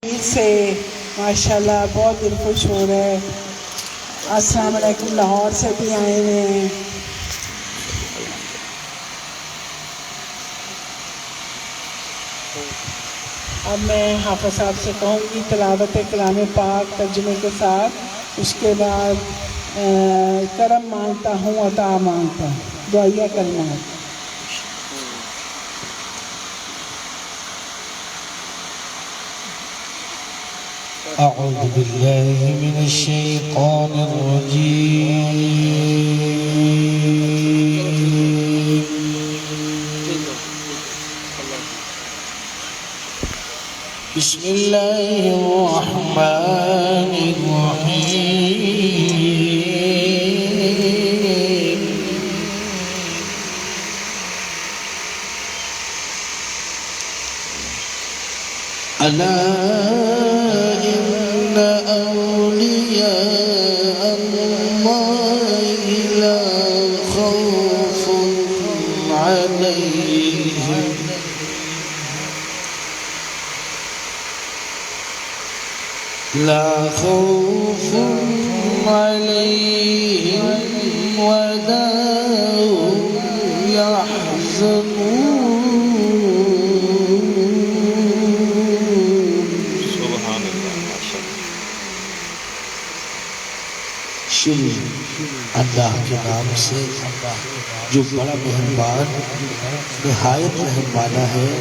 عید سے ماشاءاللہ بہت دل خوش ہو رہا ہے. السلام علیکم. لاہور سے بھی آئے ہوئے ہیں. اب میں حافظ صاحب سے کہوں گی تلاوت کلام پاک ترجمے کے ساتھ. اس کے بعد کرم مانگتا ہوں عطا مانگتا ہوں. دعائیہ کلمات. أعوذ بالله من الشيطان الرجيم. بسم الله الرحمن الرحيم. ألا لا خوف عليهم ولا هم يحزنون. سبحان اللہ. شروع اللہ کے نام سے جو بڑا مہربان نہایت رحم والا ہے.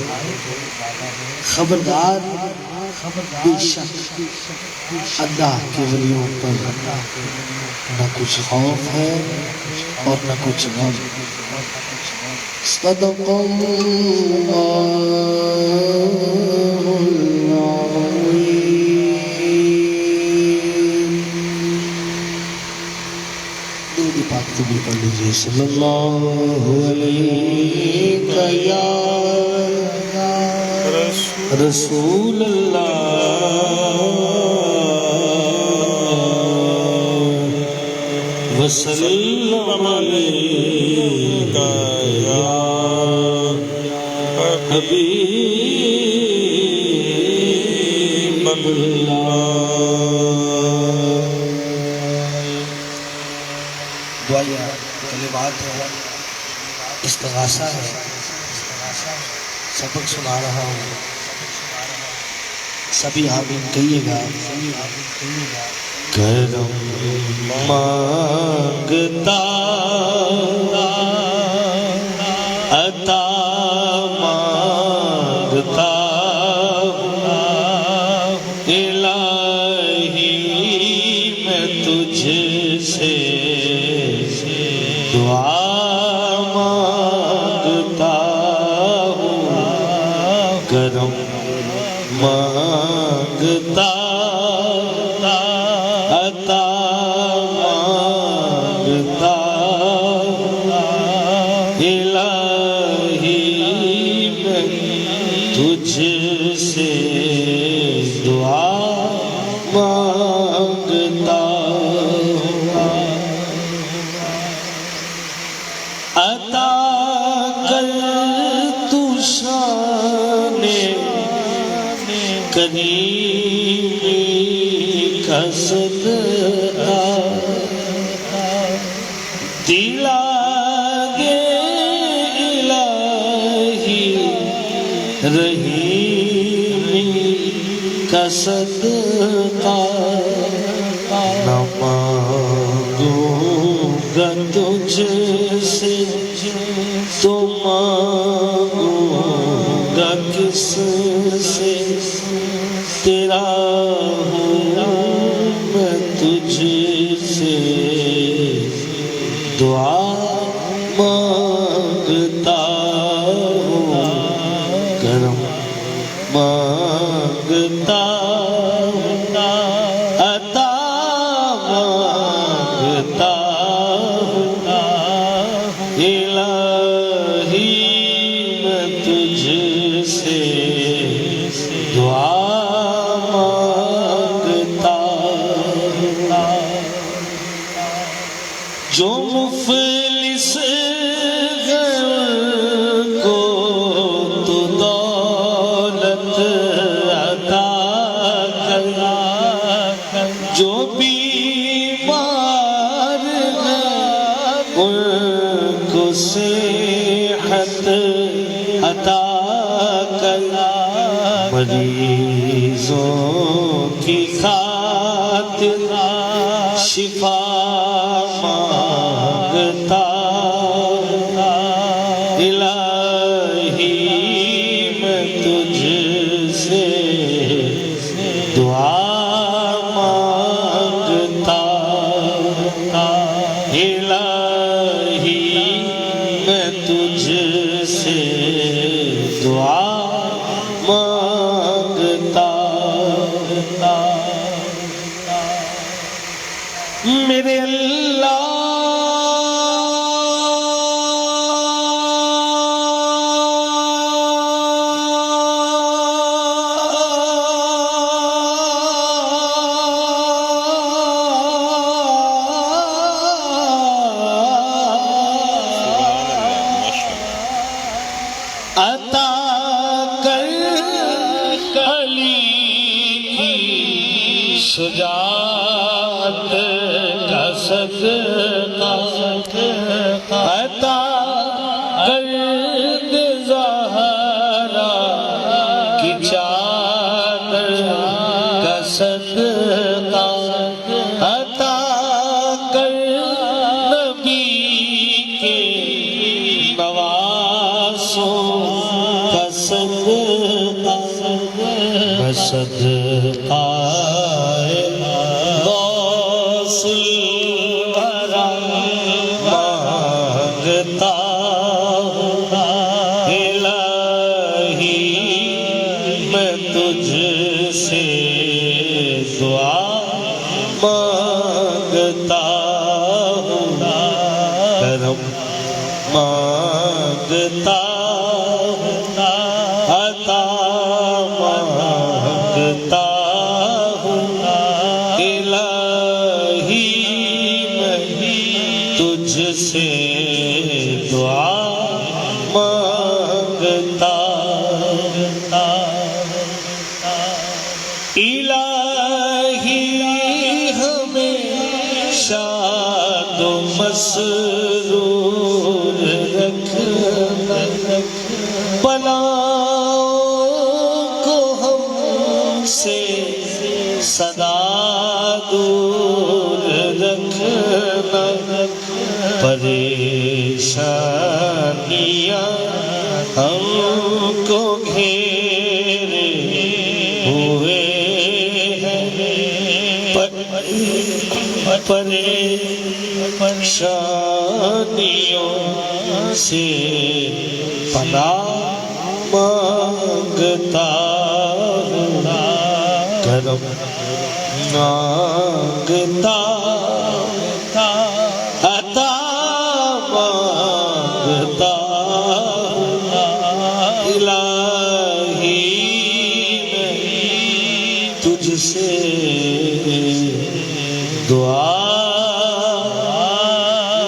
خبردار بے شک اللہ کے ولیوں پر نہ کچھ خوف ہے اور نہ کچھ غم. صدق اللہ العظیم. درود پاک تو بھی پڑھ لیجیے. صلی اللہ علیہ یا رسول اللہ وسلم علیکہ یا حبیب اللہ. دعائیہ کلمات ہے, استغاثہ ہے. سبق سنا رہا ہوں, سبھی آمین کہیے گا. کرم مانگتا عطا مانگتا الہی میں تجھ سے دعا مانگتا ہوں. کرم مانگتا عطا مانگتا الہی میں تجھ سے دعا مانگتا عطا کر تو شان کریمی کا صدقہ دلا دے الہی رحیمی کا صدقہ. نہ مانگوں گا تجھ سے تو مانگوں گا کس سے. تیرا ہوں میں تجھ سے دعا مانگتا ہوں. کرم مانگتا ہوں عطا مانگتا ہوں الہی میں تجھ سے دعا جو مفلس کو تو دولت عطا مریضوں کی خاطر شفا مانگتا الہی میں تجھ سے دعا مانگتا الہی میں تجھ سے دعا مانگتا میرے اللہ عطا کر علی کی شجاعت کا صدقہ عطا کر زہرا کی چادر کا صدقہ عطا کر نبی کے نواسوں کا صدقہ صدقہ غوث الورا مانگتا ہوں الہی میں تجھ سے دعا مانگتا ہوں کرم مانگتا ہوں عطا مانگتا ہوں الہی میں تجھ سے دعا مانگتا الہی ہمیں شاد و مسرور رکھنا بلاؤں کو ہم سے سدا دور رکھنا پریشانیاں ہم کو گھیرے ہوئے ہیں پریشانیوں سے پناہ مانگتا ہوں کرم مانگتا عطا مانگتا الہی میں تجھ سے دعا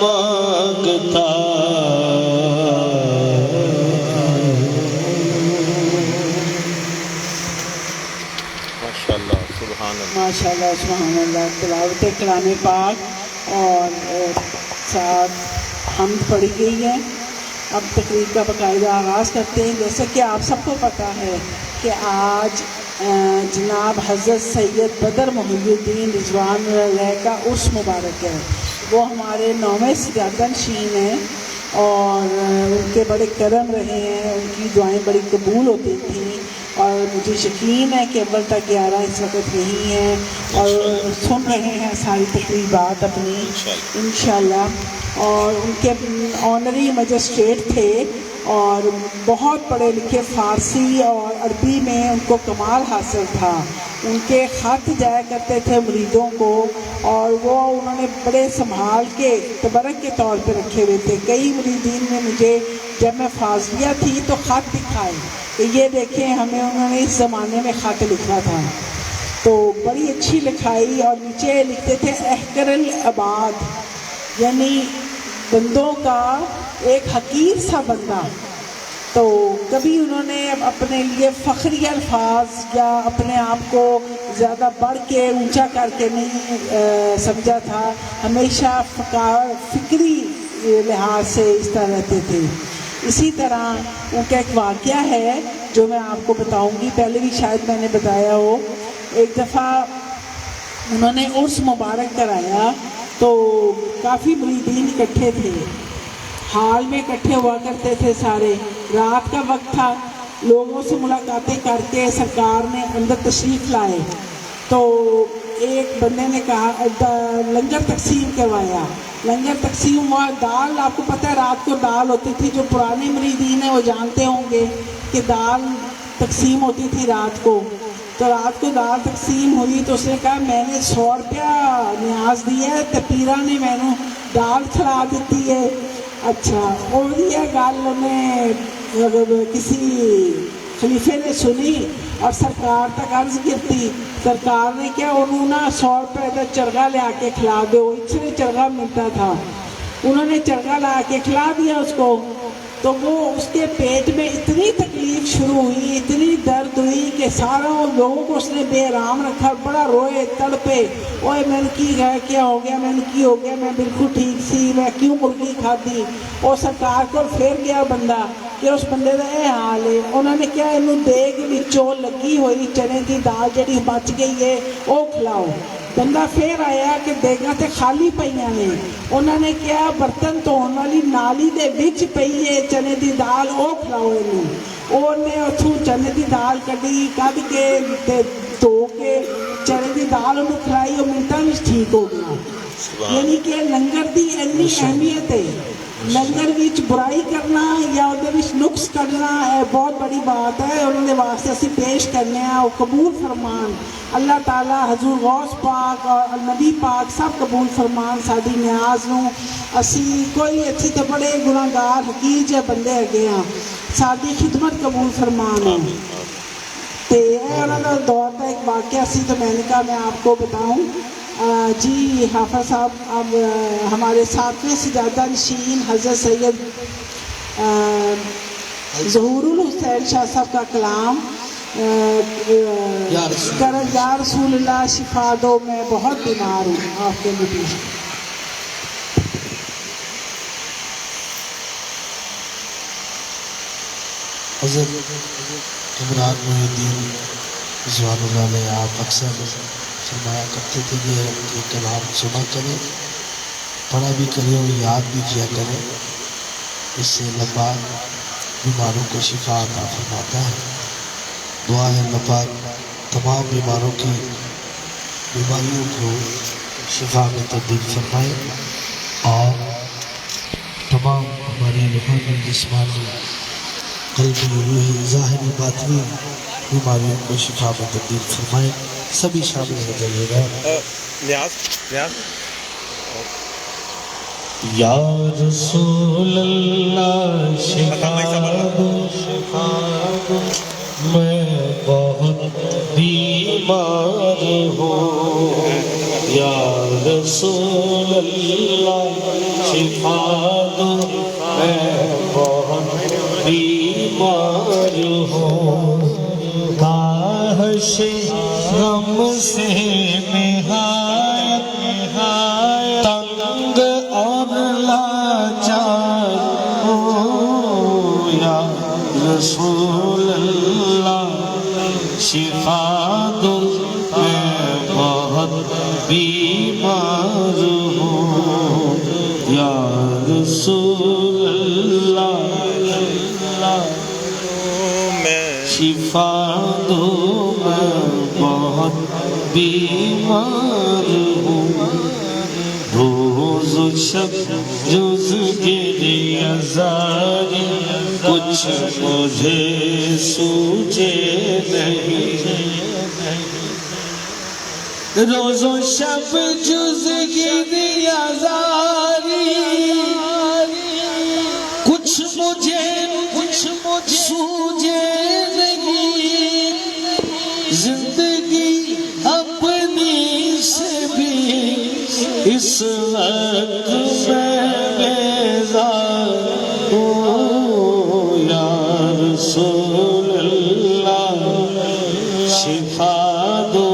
مانگتا ماشاءاللہ سبحان اللہ تلاوت کلام پاک اور ساتھ حمد پڑھی گئی ہے. اب تقریب کا باقاعدہ آغاز کرتے ہیں. جیسا کہ آپ سب کو پتہ ہے کہ آج جناب حضرت سید بدر محی الدین رضوان اللہ کا عرس مبارک ہے. وہ ہمارے 9ویں سجادہ نشین ہیں اور ان کے بڑے کرم رہے ہیں. ان کی دعائیں بڑی قبول ہوتی تھیں اور مجھے یقین ہے کہ اول تک 11 اس وقت یہی ہیں اور سن رہے ہیں ساری تقریبات اپنی انشاءاللہ. اور ان کے آنری مجسٹریٹ تھے اور بہت پڑھے لکھے. فارسی اور عربی میں ان کو کمال حاصل تھا. ان کے خط جایا کرتے تھے مریدوں کو اور وہ انہوں نے بڑے سنبھال کے تبرک کے طور پہ رکھے ہوئے تھے. کئی مریدین نے مجھے جب میں فاضلیہ تھی تو خط دکھائے کہ یہ دیکھیں ہمیں انہوں نے اس زمانے میں خط لکھا تھا. تو بڑی اچھی لکھائی اور نیچے لکھتے تھے احقر العباد یعنی بندوں کا ایک حقیر سا بندہ. تو کبھی انہوں نے اپنے لیے فخری الفاظ یا اپنے آپ کو زیادہ بڑھ کے اونچا کر کے نہیں سمجھا تھا. ہمیشہ فکری لحاظ سے اس طرح رہتے تھے. اسی طرح ان کا ایک واقعہ ہے جو میں آپ کو بتاؤں گی، پہلے بھی شاید میں نے بتایا ہو۔ ایک دفعہ انہوں نے عرس مبارک کرایا تو کافی مریدین اکٹھے تھے، ہال میں اکٹھے ہوا کرتے تھے سارے، رات کا وقت تھا، لوگوں سے ملاقاتیں کر کے سرکار نے اندر تشریف لائے تو ایک بندے نے کہا لنگر تقسیم کروایا، لنگر تقسیم ہوا، دال آپ کو پتہ ہے رات کو دال ہوتی تھی، جو پرانے مریدین ہیں وہ جانتے ہوں گے کہ دال تقسیم ہوتی تھی رات کو، تو رات کو دال تقسیم ہوئی تو اس نے کہا میں نے 100 روپیہ نیاز دیا ہے تے پیرا نے مینوں دال کھلا دیتی ہے۔ اچھا، اور یہ گل انہیں کسی خلیفے نے سنی اور سرکار تک عرض کیتی، سرکار نے کیا انہوں نے 100 روپے کا چرگا لیا کے کھلا دو، اس سے چرگا ملتا تھا، انہوں نے چرگا لا کے کھلا دیا اس کو، تو وہ اس کے پیٹ میں اتنی تکلیف شروع ہوئی، اتنی درد ہوئی کہ سارا لوگوں کو اس نے بے آرام رکھا، بڑا روئے تڑپے، اوے میں نے کی گیا، کیا ہو گیا، میں نے کی ہو گیا، میں بالکل ٹھیک سی، میں کیوں مرغی کھادی، اور سرکار کو پھر گیا بندہ کہ اس بندے کا یہ حال ہے، انہوں نے کیا انہوں دیگ وچوں لگی ہوئی چنے کی دال جڑی بچ گئی ہے وہ کھلاؤ، بندہ پھر آیا کہ دیگاں تے خالی پئیاں نے، انہوں نے کیا برتن دھون والی نالی دے وچ پئی ہے چنے دی دال، وہ کھلاؤ انہوں، انہیں اتھوں چنے دی دال کڈی، کڈ کے دھو کے چنے دی دال انہوں کھلائی، وہ منٹاں وچ ٹھیک ہو گیا۔ یعنی کہ لنگر دی اتنی اہمیت ہے، لنگر وچ برائی کرنا یا اودے وچ نقص کڈنا ہے بہت بڑی بات ہے، انہوں نے واسطے اسی پیش کرنے ہیں، وہ قبول فرمان اللہ تعالیٰ، حضور غوث پاک اور نبی پاک سب قبول فرمان ساری نیاز نوں، اسی کوئی اچھی تے بڑے گناہگار حقیر جے بندے ہگے ہاں، ساری خدمت قبول فرمان ہے۔ تے انہوں نے دور کا ایک واقعہ سی تو میں نے کہا میں آپ کو بتاؤں۔ جی حافظ صاحب اب ہمارے 7ویں سجادہ نشین حضرت سید ظہور الحسین شاہ صاحب کا کلام یا رسول اللہ شفا دو میں بہت بیمار ہوں، آپ کے لیے حضرت عمران محی الدین رضوان اللہ علیہ آپ اکثر فرمایا کرتے تھے کہ یہ کلام سنا کریں، پڑھا بھی کریں اور یاد بھی کیا کریں، اس سے اللہ پاک بیماروں کو شفا عطا فرماتا ہے۔ دعا ہے اللہ پاک تمام بیماروں کی بیماریوں کو شفا میں تبدیل فرمائے اور تمام ہماری روحانی جسمانی قلبی روحی ظاہری باطنی بیماریوں کو شفا میں تبدیل فرمائے۔ سبھی شامل ہو جائیے گا۔ یا رسول اللہ شفا دو میں بہت بیمار ہوں، یا رسول اللہ شفا دو میں بہت بیمار ہوں، کاش غم سے نہایت تنگ اور لاچار ہوں، یا رسول اللہ شفا دو میں بہت بیمار ہوں، یا رسول اللہ شفا دو میں بہت بیمار ہوں، روز و شب جز گریہ زاری کچھ مجھے سوجے نہیں، روز و شب جز گریہ زاری کچھ مجھے سوجے نہیں، زندگی اپنی سے بھی اس وقت میں بیزار ہوں، یا رسول اللہ شفا دو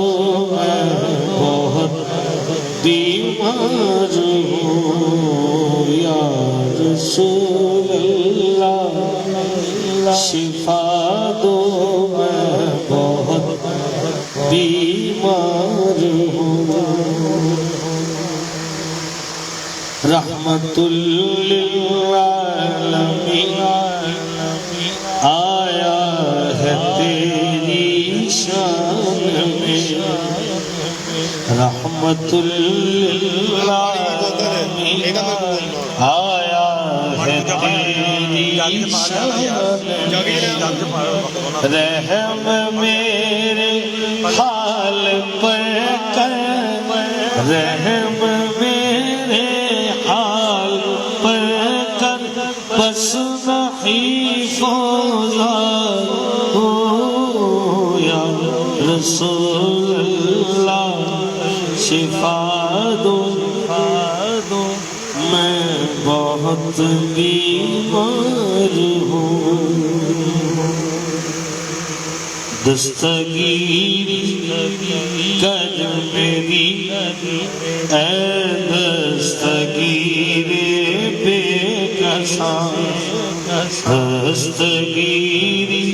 میں بہت بیمار ہوں، یا بیمار ہوں رحمت للعالمین آیا ہے تیری شان میں رحمت للعالمین آیا ہے تیری شان میں رحم میرے حال پر کر رحم میرے حال پر کر بس نہیں فوزار ہو یا رسول اللہ شفا دو میں بہت بیمار ہوں دستگیری کر میری اے دستگیر بے کساں دستگیری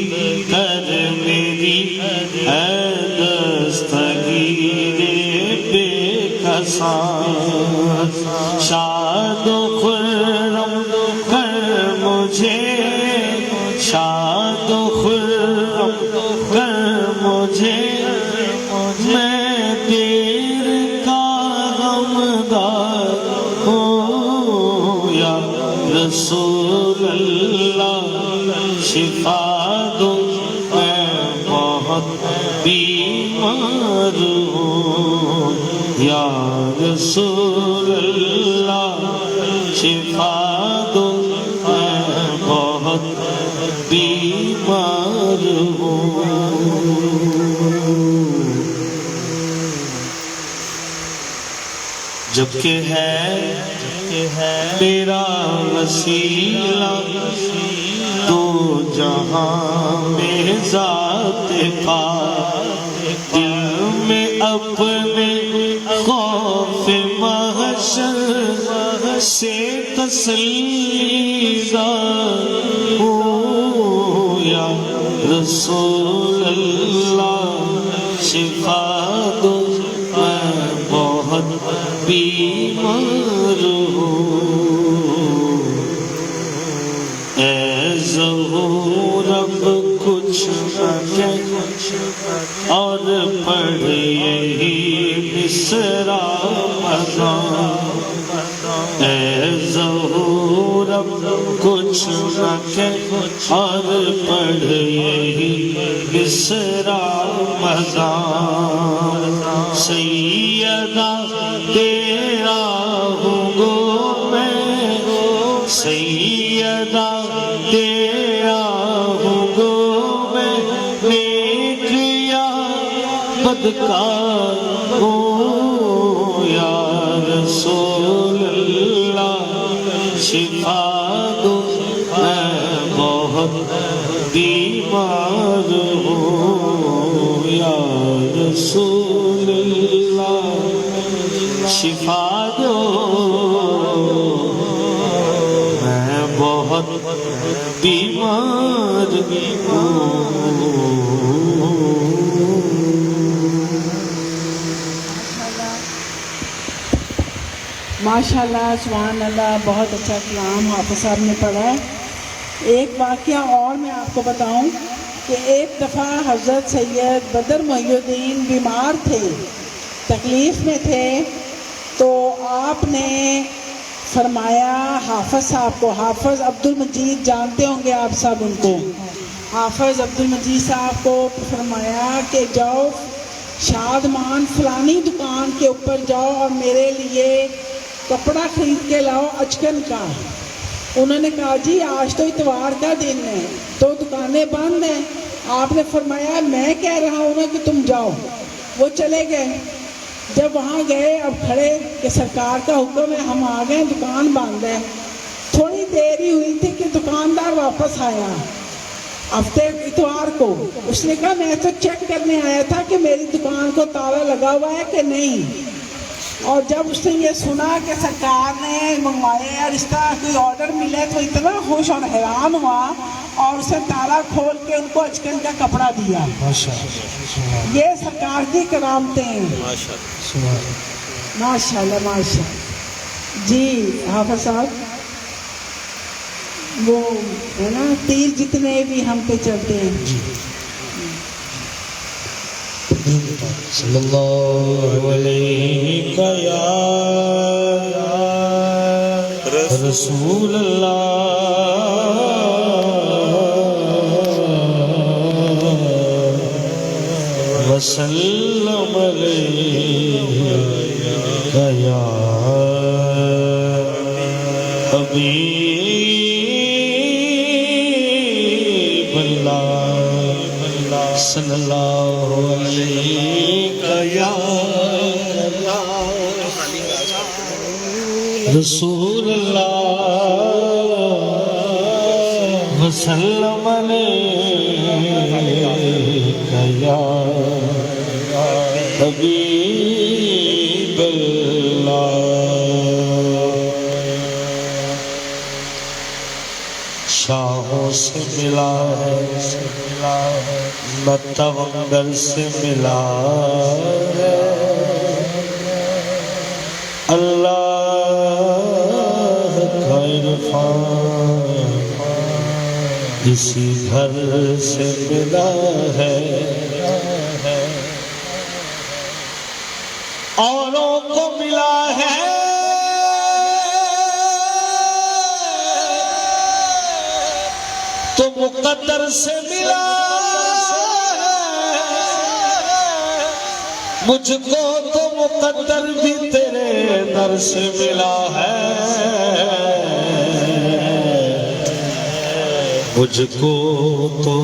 کر میری اے دستگیر بے کساں شاد و خرم کر مجھے شاد و خرم کر مجھے میں دیر کا غمدار ہوں یا رسول اللہ شفا دو میں بہت بیمار ہوں یا رسول اللہ شفا دو میں بہت بیمار ہوں جبکہ ہے میرا وسیلہ تو جہاں میں ذات پاک دل میں اپنے خوف محشر سے تسلی دار ہوں یا رسول اللہ شفا دو میں بہت بیمار ہوں اے ظہورب کچھ نہ کہہ اور پڑھ یہی مصرع مزاح اے ظہورب کچھ نہ کہہ اور پڑھ یہی مصرع مزاح سیدہ تیرا ہوں گو میں سیدہ تیرا ہوں گو میں نیک یا بدکار ہوں یا رسول اللہ شفا دو میں بہت بیمار ہوں یا رسول اللہ شفا دو میں بہت بیمار ماشاءاللہ سبحان اللہ بہت اچھا کلام حافظ صاحب نے پڑھا ہے۔ ایک واقعہ اور میں آپ کو بتاؤں کہ ایک دفعہ حضرت سید بدر محی الدین بیمار تھے، تکلیف میں تھے، تو آپ نے فرمایا حافظ صاحب کو، حافظ عبد المجید جانتے ہوں گے آپ سب ان کو، حافظ عبد المجید صاحب کو فرمایا کہ جاؤ شادمان فلانی دکان کے اوپر جاؤ اور میرے لیے کپڑا خرید کے لاؤ اچکن کا۔ انہوں نے کہا جی آج تو اتوار کا دن ہے تو دکانیں بند ہیں۔ آپ نے فرمایا میں کہہ رہا ہوں نا کہ تم جاؤ۔ وہ چلے گئے، جب وہاں گئے اب کھڑے کہ سرکار کا حکم ہے، ہم آ گئے، دکان بند ہے۔ تھوڑی دیر ہی ہوئی تھی کہ دکاندار واپس آیا ہفتے اتوار کو، اس نے کہا میں تو چیک کرنے آیا تھا کہ میری دکان کو تالا لگا ہوا ہے کہ نہیں۔ اور جب اس نے یہ سنا کہ سرکار نے منگوائے اور اس طرح کوئی آرڈر ملے تو اتنا خوش اور حیران ہوا اور اسے تالا کھول کے ان کو اچکن کا کپڑا دیا. ماشاء اللہ. یہ سرکار کی کرامتیں ہیں. ماشاء اللہ ماشاء اللہ. جی حافظ صاحب وہ ہے نا تیر جتنے بھی ہم پہ چلتے ہیں. صلی اللہ علیہ یا رسول اللہ وسلم علیہ یا حبیب اللہ صلی اللہ علیہ یا رسول اللہ وسلم علیہ یا حبیب اللہ. شاہوں سے ملا ہے نہ توانگر سے ملا ہے. اللہ کا عرفان اسی گھر سے ملا ہے. اوروں کو ملا ہے تو مقدر سے ملا ہے. مجھ کو تو مقدر بھی تیرے در سے ملا ہے. مجھ کو تو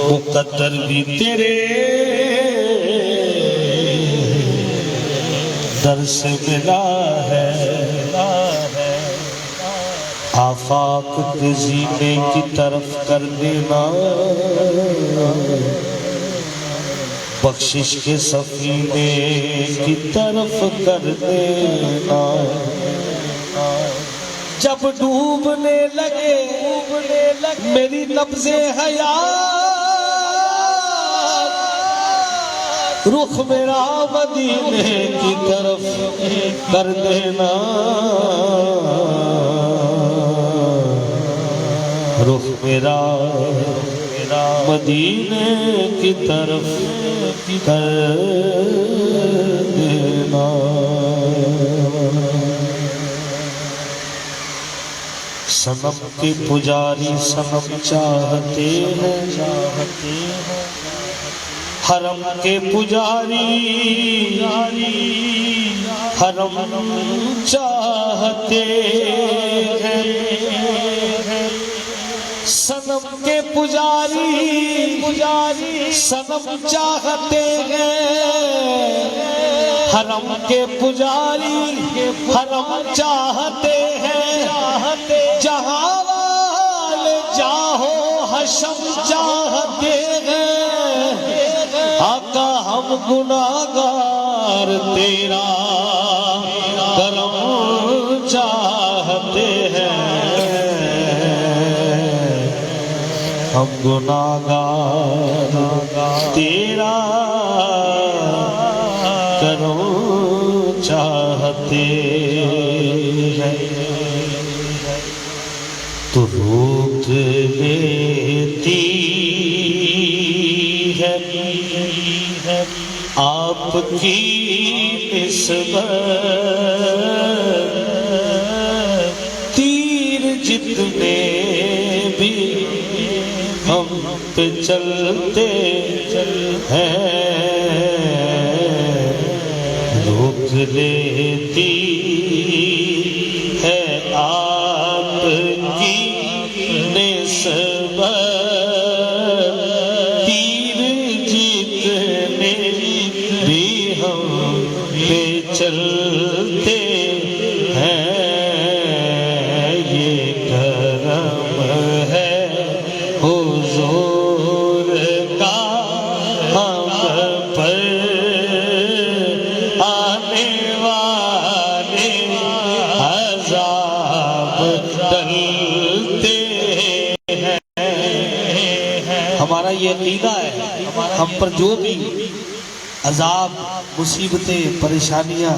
مقدر بھی تیرے در سے ملا ہے. آفاق کے زینے کی طرف کر دینا بخشش کے سفینے کی طرف کر دینا. جب ڈوبنے لگے میری نبض حیات رخ میرا مدینے کی طرف کر دینا. رخ میرا مدینے کی طرف کر دینا. صنم کے پجاری صنم چاہتے ہیں حرم کے پجاری حرم چاہتے ہیں. صنم کے پجاری صنم چاہتے ہیں حرم کے پجاری حرم چاہتے ہیں. جہاں والے جاہو حشم چاہتے ہیں. آقا ہم گناہگار تیرا کرم چاہتے ہیں. ہم گناہگار تیرا کرم چاہتے ہیں. تو روک لیتی ہے آپ کی نسبت. تیر جتنے بھی ہم پہ چلتے ہیں روک لیتی ہے آپ کی نسبت. تیر جتنے بھی ہم پہ چلتے ہیں یہ کرم ہے حضور کا ہم پر آنے والے عذاب ٹلتے ہیں. عقیدہ ہے ہم پر جو بھی عذاب مصیبتیں پریشانیاں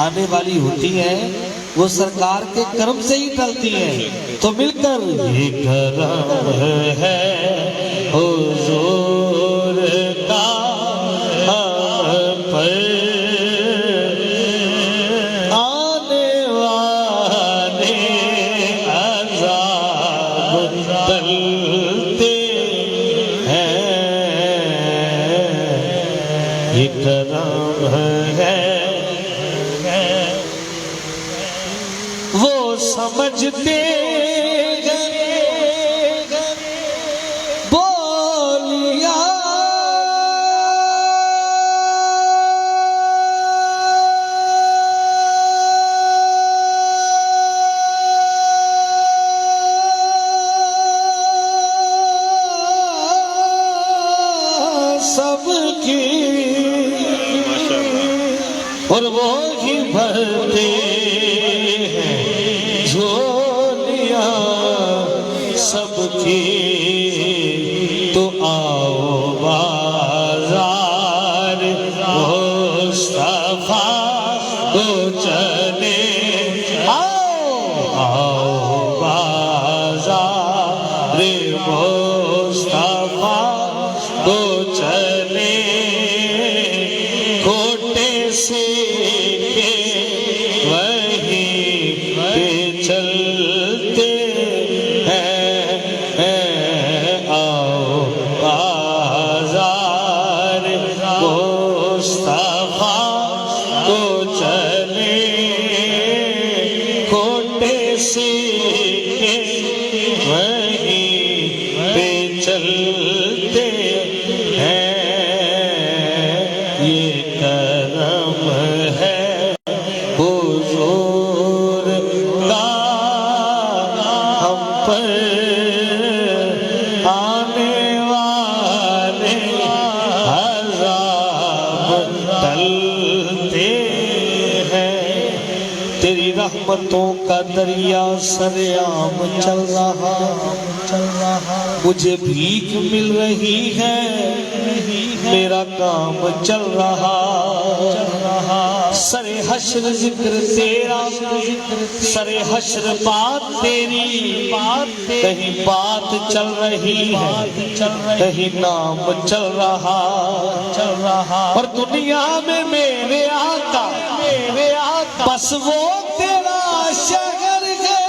آنے والی ہوتی ہیں وہ سرکار کے کرم سے ہی ٹلتی ہیں. تو مل کر یہ کرم ہے حضور کا ہم پر آنے والے عذاب ٹلتے ہیں. یہ کرم ہے وہ سمجھتے بولیا سب کی اور وہ ہی بھرتے جھولیاں سب کی. تو آؤ بازار مصطفیٰ کو چلے آؤ بازار مصطفیٰ کو چلے کھوٹے سے چلتے ہیں. آؤ بازار مصطفیٰ کو چلے کھوٹے سیکھے وہیں پہ چلتے ہیں. یہ کرم ہے حضور کا ہم پر آنے والے عذاب ٹلتے ہیں. تیری رحمتوں کا دریا سرعام چل رہا مجھے بھیک مل رہی ہے میرا کام چل رہا. سر حشر ذکر تیرا سر حشر بات تیری کہیں بات چل رہی ہے کہیں نام چل رہا. اور دنیا میں میرے آقا بس وہ تیرا شہر ہے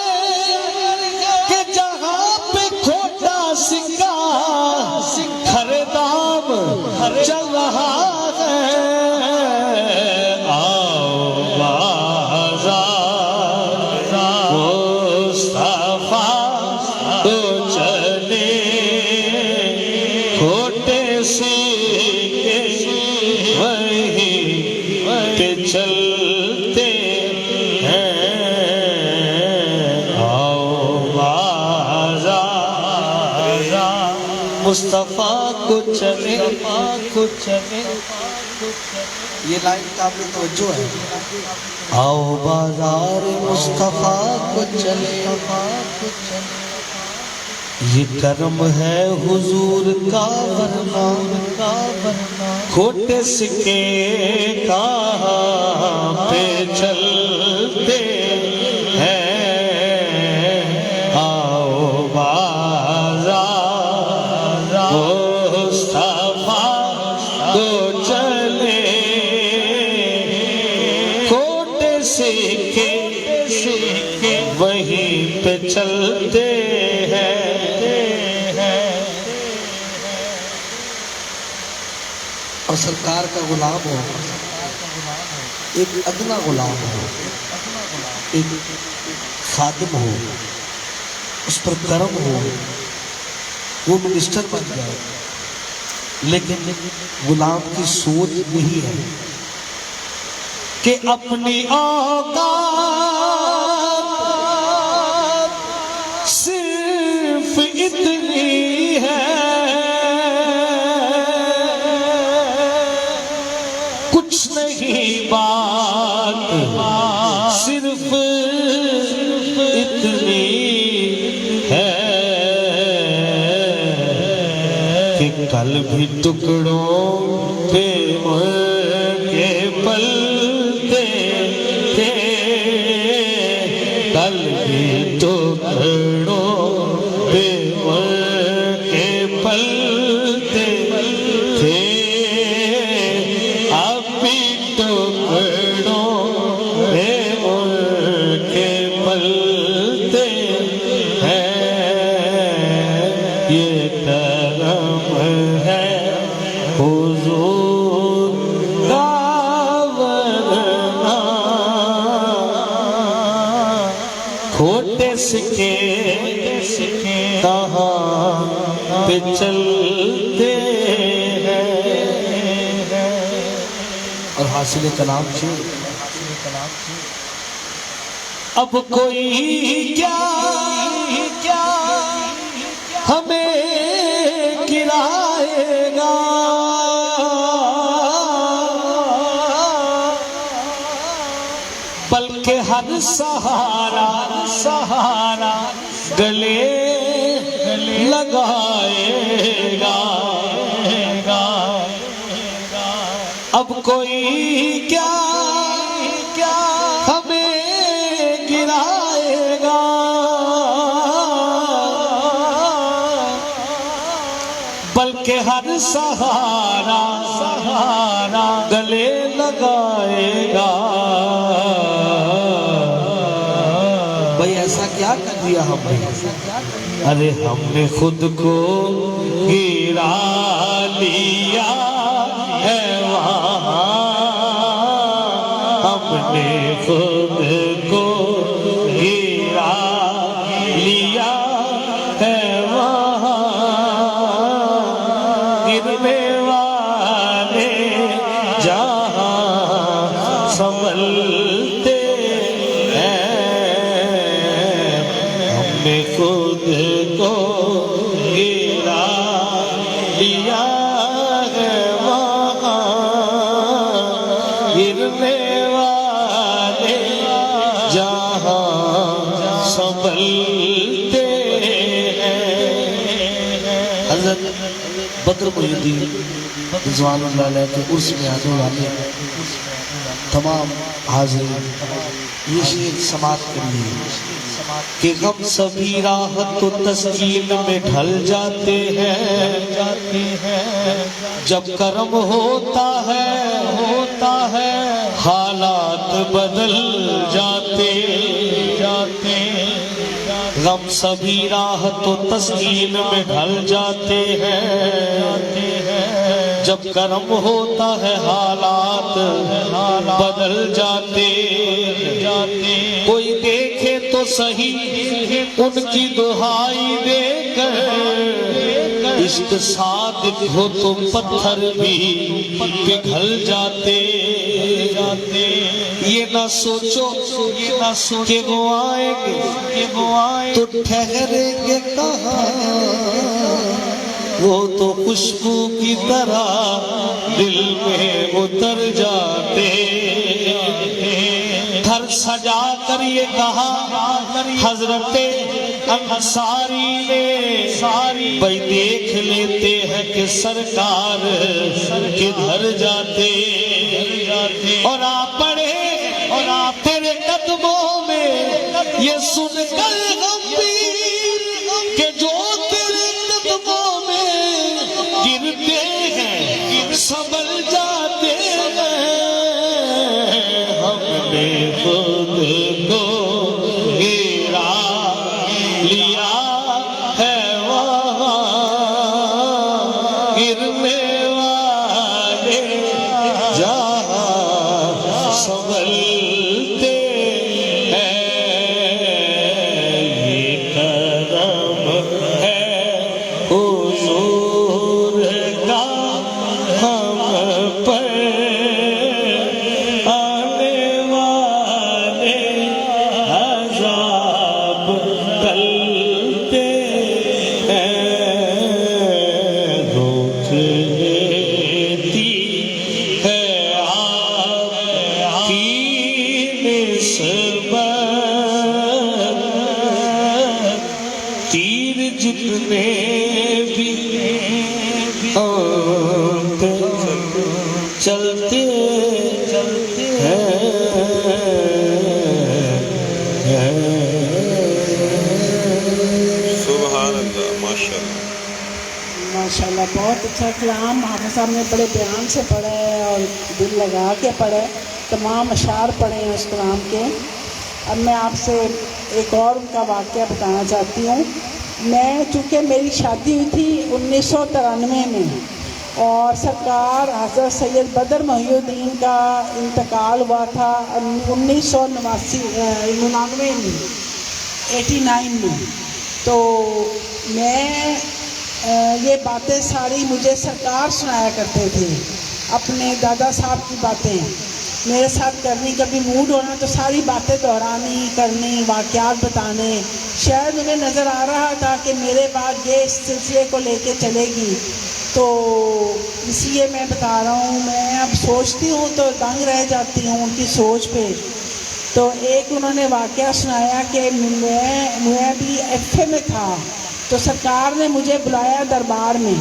کہ جہاں پہ کھوٹا سکہ ہر دام چل رہا ہے. تو چلے کھوٹے سے وہیں پہ چلتے ہیں. آؤ بازار مصطفیٰ کو چلے یہ لائن قابل توجہ ہے. آؤ بازار مصطفیٰ کو چلے یہ کرم ہے حضور کا ورنہ کھوٹے سکے کہاں پہ چلتے ہیں. آؤ بازار مصطفیٰ کو چلے کھوٹے سکے وہیں پہ چلتے ہیں. اور سرکار کا غلام ہو ایک ادنا غلام ہو ایک خادم ہو اس پر کرم ہو وہ منسٹر بن جائے لیکن غلام کی سوچ یہی ہے کہ اپنی اوقات صرف اتنی ہے کچھ نہیں بات صرف اتنی ہے کہ کل بھی ٹکڑوں پہ ان کے پلتے تھے، کل بھی ٹکڑوں پہ ان کے پلتے تھے، اب بھی ٹکڑوں پہ ان کے پلتے ہیں، یہ کرم ہے حضور کا ورنہ کھوٹے سکے کہاں پہ چلتے ہیں۔ اور حاصل کلام شیر، اب کوئی کیا ہمیں گرائے گا، بلکہ ہر سہارا گلے لگائے گا، اب کوئی کیا ہمیں گرائے گا، بلکہ ہر سہارا گلے لگائے گا۔ بھئی ایسا کیا کر دیا ہم نے؟ ارے ہم نے خود کو گرا لیا ہے وہاں، ہم نے خود کو گرا لیا ہے وہاں، گرنے والے جہاں سنبھلتے ہیں، ہم نے خود کو گرا لیا ہے وہاں، گرنے والے جہاں سنبھلتے ہیں۔ حضرت بدر محی الدین رضوان اللہ علیہ کے عرس میں آنے والے تمام حاضرین یہ شعر سماعت کریے کہ غم سبھی راحت و تسکین میں ڈھل جاتے ہیں، جب کرم ہوتا ہے حالات بدل جاتے، غم سبھی راحت و تسکین میں ڈھل جاتے ہیں، جب کرم ہوتا ہے حالات بدل جاتے، کوئی دیکھے تو صحیح ان کی دہائی دے کر، عشق صادق ہو تو پتھر بھی پگھل جاتے، یہ نہ سوچو کہ وہ آئیں گے تو ٹھہریں گے کہاں، وہ تو خوشبو کی طرح دل میں اتر جاتے، گھر سجا کر یہ کہا حضرت انصاری نے، بھئی دیکھ لیتے ہیں کہ سرکار کدھر جاتے، اور آپ پڑھے اور آپ تیرے قدموں میں یہ سن کر غمگین کہ جو تیرے قدموں میں گرتے ہیں سنبھل جاتے ہیں، ہم نے خود کو گرا لیا ہے وہاں، گرنے والے جہاں سنبھلتے ہیں، چلتے ہیں سبحان اللہ، ماشاء اللہ، ماشاءاللہ بہت اچھا کلام حافظ صاحب نے بڑے بیان سے پڑھا ہے اور دل لگا کے پڑھا ہے، تمام اشعار پڑھے ہیں اس کلام کے۔ اب میں آپ سے ایک اور ان کا واقعہ بتانا چاہتی ہوں۔ میں چونکہ میری شادی ہوئی تھی 1993 میں، اور سرکار حضرت سید بدر محی الدین کا انتقال ہوا تھا 1999 میں، 89 میں۔ تو میں یہ باتیں ساری مجھے سرکار سنایا کرتے تھے، اپنے دادا صاحب کی باتیں میرے ساتھ کرنی، کبھی موڈ ہونا تو ساری باتیں دہرانی کرنی، واقعات بتانے۔ شاید انہیں نظر آ رہا تھا کہ میرے بعد یہ اس سلسلے کو لے کے چلے گی، تو اس لیے میں بتا رہا ہوں۔ میں اب سوچتی ہوں تو دنگ رہ جاتی ہوں ان کی سوچ پہ۔ تو ایک انہوں نے واقعہ سنایا کہ میں بھی ایف اے میں تھا، تو سرکار نے مجھے بلایا دربار میں،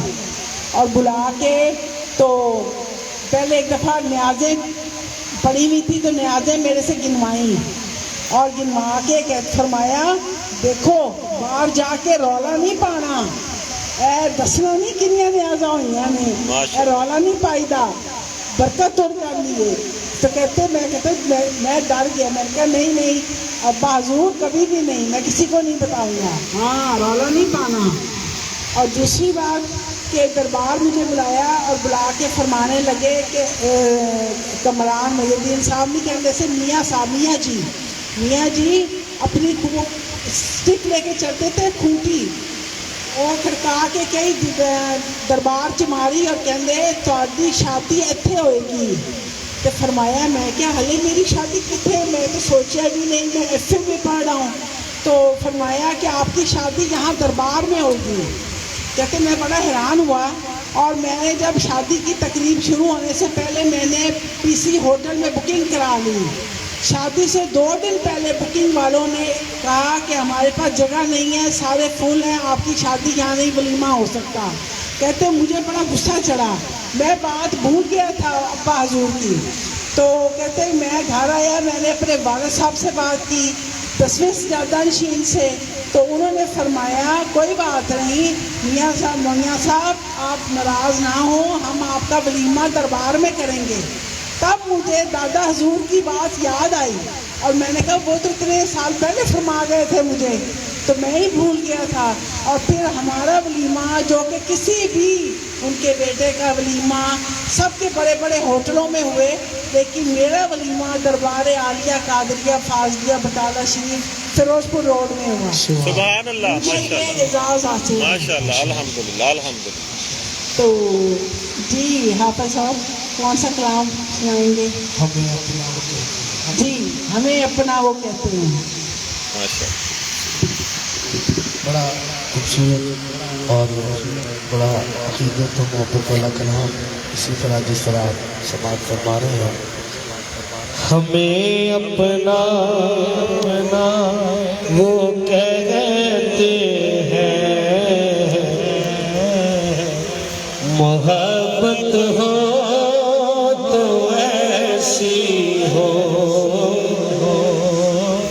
اور بلا کے تو پہلے ایک دفعہ نیازیں پڑی ہوئی تھی، تو نیازیں میرے سے گنوائیں، اور گنوا کے فرمایا دیکھو باہر جا کے رولا نہیں پانا، اے دسنا نہیں کنیاں نیازاں ہوئیاں نے، اے رولا نہیں پائی دا، برکت توڑ کر لیے۔ تو میں ڈر گیا، میں نے کہا نہیں ابا حضور کبھی بھی نہیں، میں کسی کو نہیں بتاؤں گا، ہاں رولا نہیں پانا۔ اور دوسری بات کہ دربار مجھے بلایا اور بلا کے فرمانے لگے کہ کمران محی الدین صاحب نہیں کہتے سے میاں صاحب، میاں جی اپنی اسٹک لے کے چلتے تھے کھوٹی، اور کھڑکا کے کئی دربار چ ماری اور کہندے تہاڈی شادی ایتھے ہوئے گی۔ تو فرمایا میں کیا ہلے میری شادی کتنے، میں تو سوچا بھی نہیں، میں ایف اے میں پڑھ رہا ہوں۔ تو فرمایا کہ آپ کی شادی یہاں دربار میں ہوگی۔ کہتے میں بڑا حیران ہوا، اور میں نے جب شادی کی تقریب شروع ہونے سے پہلے میں نے پی سی ہوٹل میں بکنگ کرا لی۔ شادی سے 2 دن پہلے بکنگ والوں نے کہا کہ ہمارے پاس جگہ نہیں ہے، سارے فل ہیں، آپ کی شادی یہاں نہیں ولیمہ ہو سکتا۔ کہتے مجھے بڑا غصہ چڑھا، میں بات بھول گیا تھا ابا حضور کی۔ تو کہتے میں گھر آیا، میں نے اپنے والد صاحب سے بات کی، 10ویں سجادہ نشین سے، تو انہوں نے فرمایا کوئی بات نہیں میاں صاحب آپ ناراض نہ ہوں، ہم آپ کا ولیمہ دربار میں کریں گے۔ تب مجھے دادا حضور کی بات یاد آئی، اور میں نے کہا وہ تو اتنے سال پہلے فرما گئے تھے مجھے، تو میں ہی بھول گیا تھا۔ اور پھر ہمارا ولیمہ جو کہ کسی بھی ان کے بیٹے کا ولیمہ سب کے بڑے بڑے ہوٹلوں میں ہوئے، لیکن میرا ولیمہ دربار عالیہ قادریہ فاضلیہ بٹالہ شریف فیروز پور روڈ میں ہوا۔ سبحان اللہ، مجھے ماشاء یہ اللہ، اعزاز حاصل ہے۔ ماشاء اللہ، الحمدللہ الحمدللہ۔ تو جی حافظ صاحب کون سا کلام سنائیں گے؟ ہمیں اپنا وہ کہتے ہیں، جی ہمیں اپنا وہ کہتے ہیں۔ ماشاء اللہ، بڑا خوبصورت اور بڑا عقیدت و محبت والا کلام، اسی طرح جس طرح سماعت فرما رہے ہیں۔ ہمیں اپنا وہ کہتے ہیں، محبت ہو تو ایسی ہو،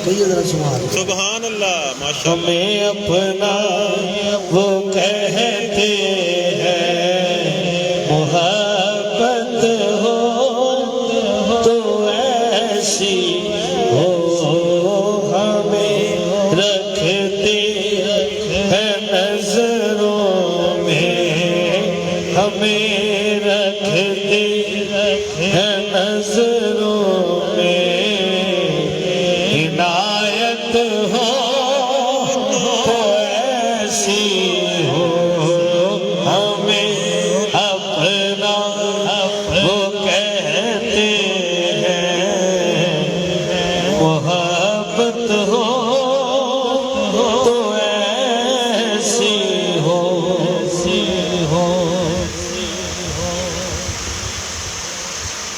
کہیے ذرا سبحان اللہ، ماشاء اللہ، ہمیں اپنا وہ کہتے ہیں، محبت ہو تو ایسی ہو، ہمیں رکھتے ہیں نظروں میں، ہمیں رکھتے ہیں نظروں میں، عنایت ہو تو ایسی ہو، ہمیں اپنا وہ کہتے ہیں، محبت ہو تو ایسی ہو۔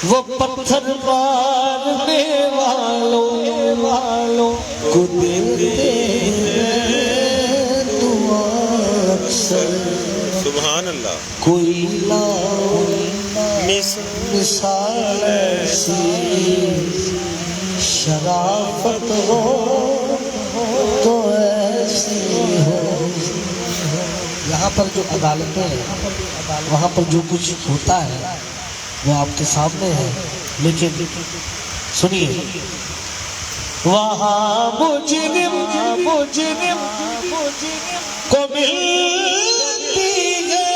وہ پتھر مارنے والوں کو دیتے ہیں دعا اکثر، سبحان اللہ، کوئی لاؤ مثال ایسی شرافت ہو تو ایسی ہو. یہاں پر جو عدالتیں ہیں وہاں پر جو کچھ ہوتا ہے وہ آپ کے سامنے ہے، لیکن سنیے. وہاں مجرم کو ملتی ہے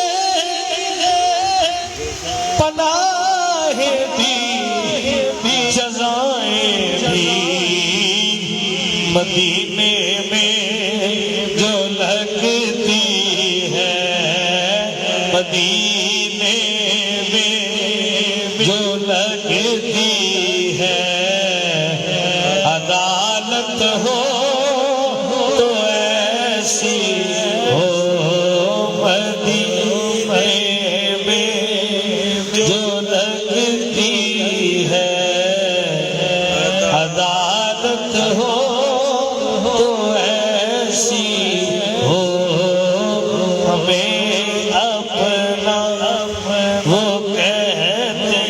پناہ بھی جزائیں بھی، مدینے میں جو لگتی ہے، مدینے میں جو لگتی ہے. عدالت ہو تو ایسی ہو، مدینے میں جو لگتی ہے. عدالت ہو تو ایسی ہو، ہمیں اپنا وہ کہتے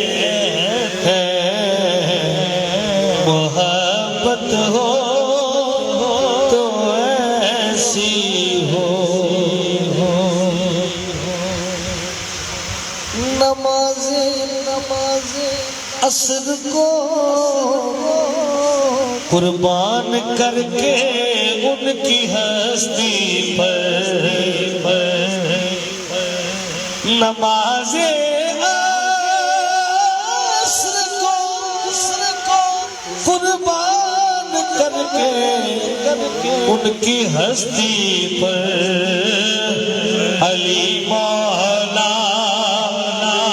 ہیں. محبت ہو تو ایسی ہو. نماز عصر کو قربان کر کے ان کی ہستی پر، نماز عصر کو قربان کر کے ان کی ہستی پر، علی مولا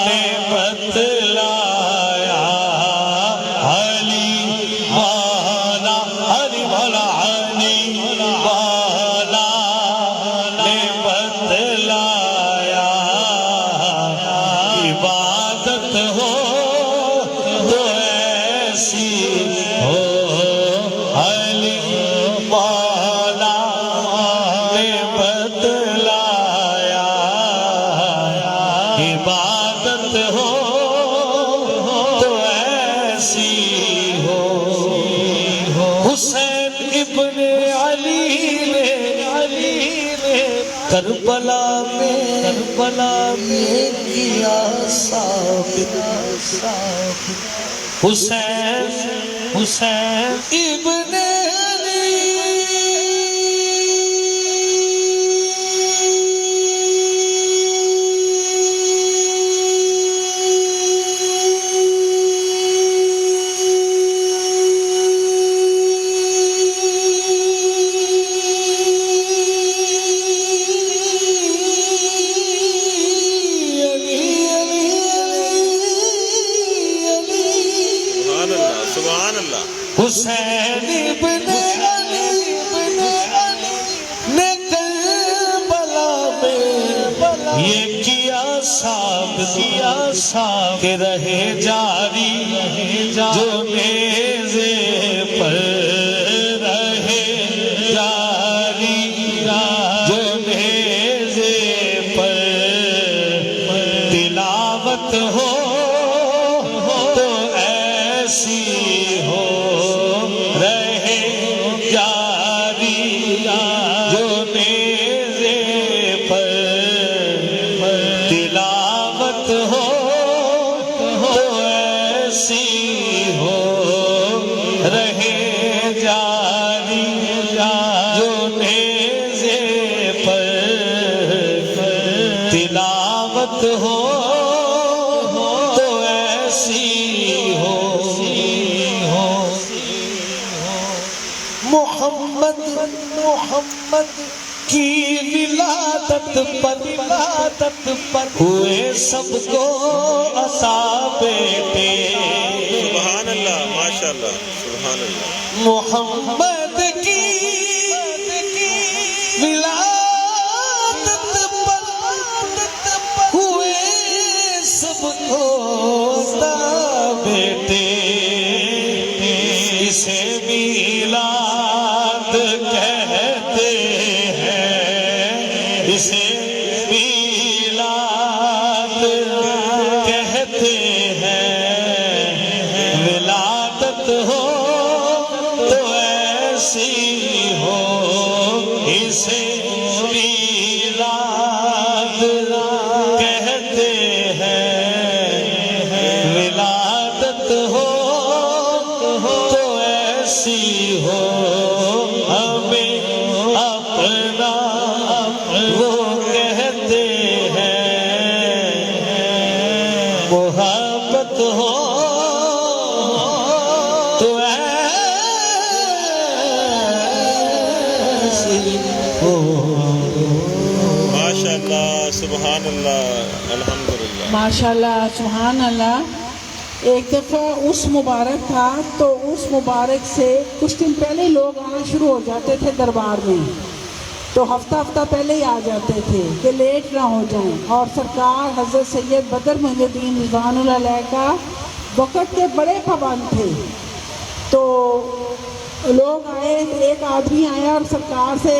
نے بتلایا، علی مولا نے بتلایا. عبادت ہو تو ایسی ہو، علی مولا نے بتلایا. عبادت ہو تو ایسی ہو. حسین ابن علی نے کربلا میں کیا ثابت. حسین ابن سبحان اللہ. حسین ابن علی نے کربلا میں یہ کیا ثابت کہ رہے جاری جو نیزے پر، رہے جاری جو نیزے پر. تلاوت ہو تو ایسی ہو، رہے جاری جو نیزے پر. تلاوت ہو تو ایسی ہو، رہے جاری جو نیزے پر. تلاوت ہو تو ایسی ہو. محمد کی ولادت پر ہوئے سب کو عطا بیٹے. سبحان اللہ، ماشاء اللہ، سبحان اللہ. محمد کی ولادت پر ہوئے سب کو عطا بیٹے. اسے میلاد کہتے ہیں، اسے میلاد کہتے مسیح ہمیں اپنا وہ کہتے ہیں، محبت ہو تو ایسی ہو۔ ماشاء اللہ، سبحان اللہ، الحمدللہ۔ ماشاءاللہ، سبحان اللہ۔ ایک دفعہ اس مبارک تھا تو اس مبارک سے کچھ دن پہلے لوگ آنا شروع ہو جاتے تھے دربار میں، تو ہفتہ پہلے ہی آ جاتے تھے کہ لیٹ نہ ہو جائیں، اور سرکار حضرت سید بدر محی الدین رضوان اللہ علیہ کا وقت کے بڑے پابند تھے۔ تو لوگ آئے، ایک آدمی آیا اور سرکار سے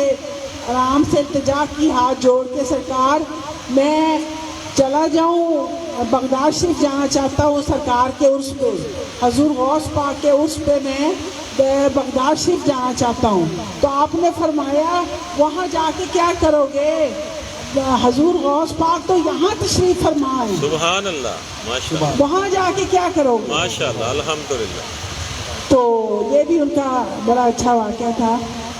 آرام سے التجا کی، ہاتھ جوڑ کے، سرکار میں چلا جاؤں، بغداد شریف جانا چاہتا ہوں سرکار کے عرس پہ، حضور غوث پاک کے عرس پہ میں بغداد شریف جانا چاہتا ہوں۔ تو آپ نے فرمایا وہاں جا کے کیا کرو گے، حضور غوث پاک تو یہاں تشریف فرمائے، سبحان اللہ، ماشاء اللہ، وہاں جا کے کیا کرو گے۔ ماشاء اللہ، الحمدللہ۔ تو یہ بھی ان کا بڑا اچھا واقعہ تھا۔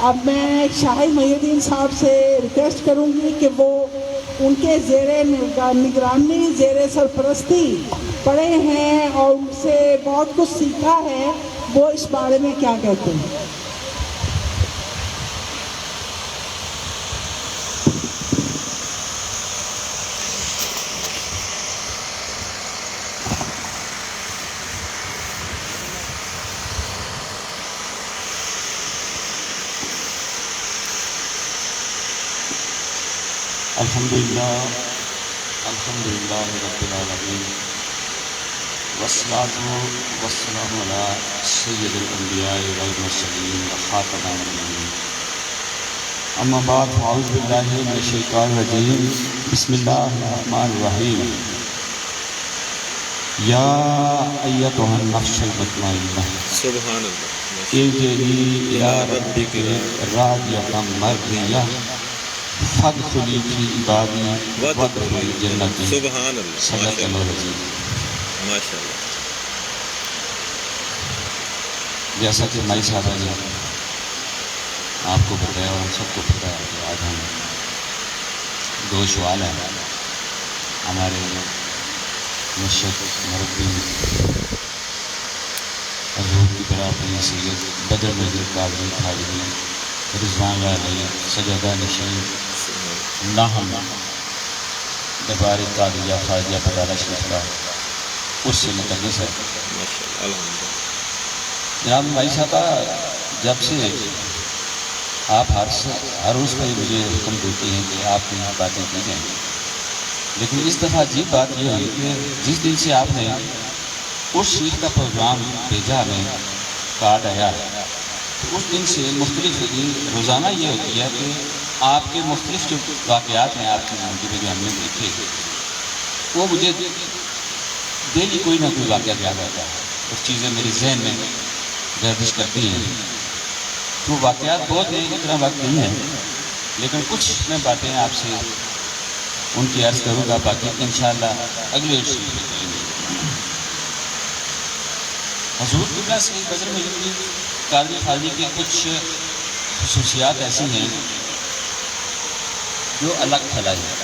اب میں شاہد محی الدین صاحب سے ریکویسٹ کروں گی کہ وہ ان کے زیر نگرانی، زیر سرپرستی پڑھے ہیں اور ان سے بہت کچھ سیکھا ہے، وہ اس بارے میں کیا کہتے ہیں۔ الحمدللہ رب العالمین، والصلاة والسلام علی سید الانبیاء والمرسلین وخاتم النبیین، اما بعد، اعوذ باللہ من الشیطان الرجیم، بسم اللہ الرحمن الرحیم۔ یا ایتھا النفس المطمئنہ سبحان اللہ، ارجعی الی ربک راضیۃ مرضیہ فادخلی فی عبادی وادخلی جنتی۔ سبحان اللہ، صدق ماشاء اللہ اللہ، العظیم۔ ماشاء اللہ۔ جیسا کہ مائی صاحبہ نے آپ کو بتایا اور ہم سب کو پتہ ہے کہ آج ہم دو سوال ہیں ہمارے مرشد مربی حضور کی برابری سید بدر محی الدین قادری رضوان اللہ علیہ سجدہ نشین ناہم دربار قادریہ خواجہ پٹالہ شریف کا اس سے مقدس ہے۔ ماشاء اللہ، الحمدللہ۔ جناب بھائی صاحبہ، جب سے آپ ہر روز پر مجھے حکم دیتی ہیں کہ آپ کی باتیں کی جائیں، لیکن اس دفعہ عجیب بات یہ ہوئی کہ جس دن سے آپ نے اس شریف کا پروگرام بھیجا، ہمیں کارڈ آیا، تو اس دن سے مختلف روزانہ یہ ہوتی ہے کہ آپ کے مختلف جو واقعات ہیں آپ کی زندگی میں جو ہم نے دیکھے، وہ مجھے ڈیلی کوئی نہ کوئی واقعہ یاد آتا ہے، کچھ چیزیں میری ذہن میں گردش کرتی ہیں۔ تو واقعات بہت ہیں، اتنا وقت نہیں ہے، لیکن کچھ میں باتیں آپ سے ان کی عرض کروں گا، باقی انشاءاللہ اگلے عرصے میں کریں گے۔ حضور قبلہ سید بدر محی الدین قادری خالدی کے کچھ خصوصیات ایسی ہیں جو الگ تھلائی ہے،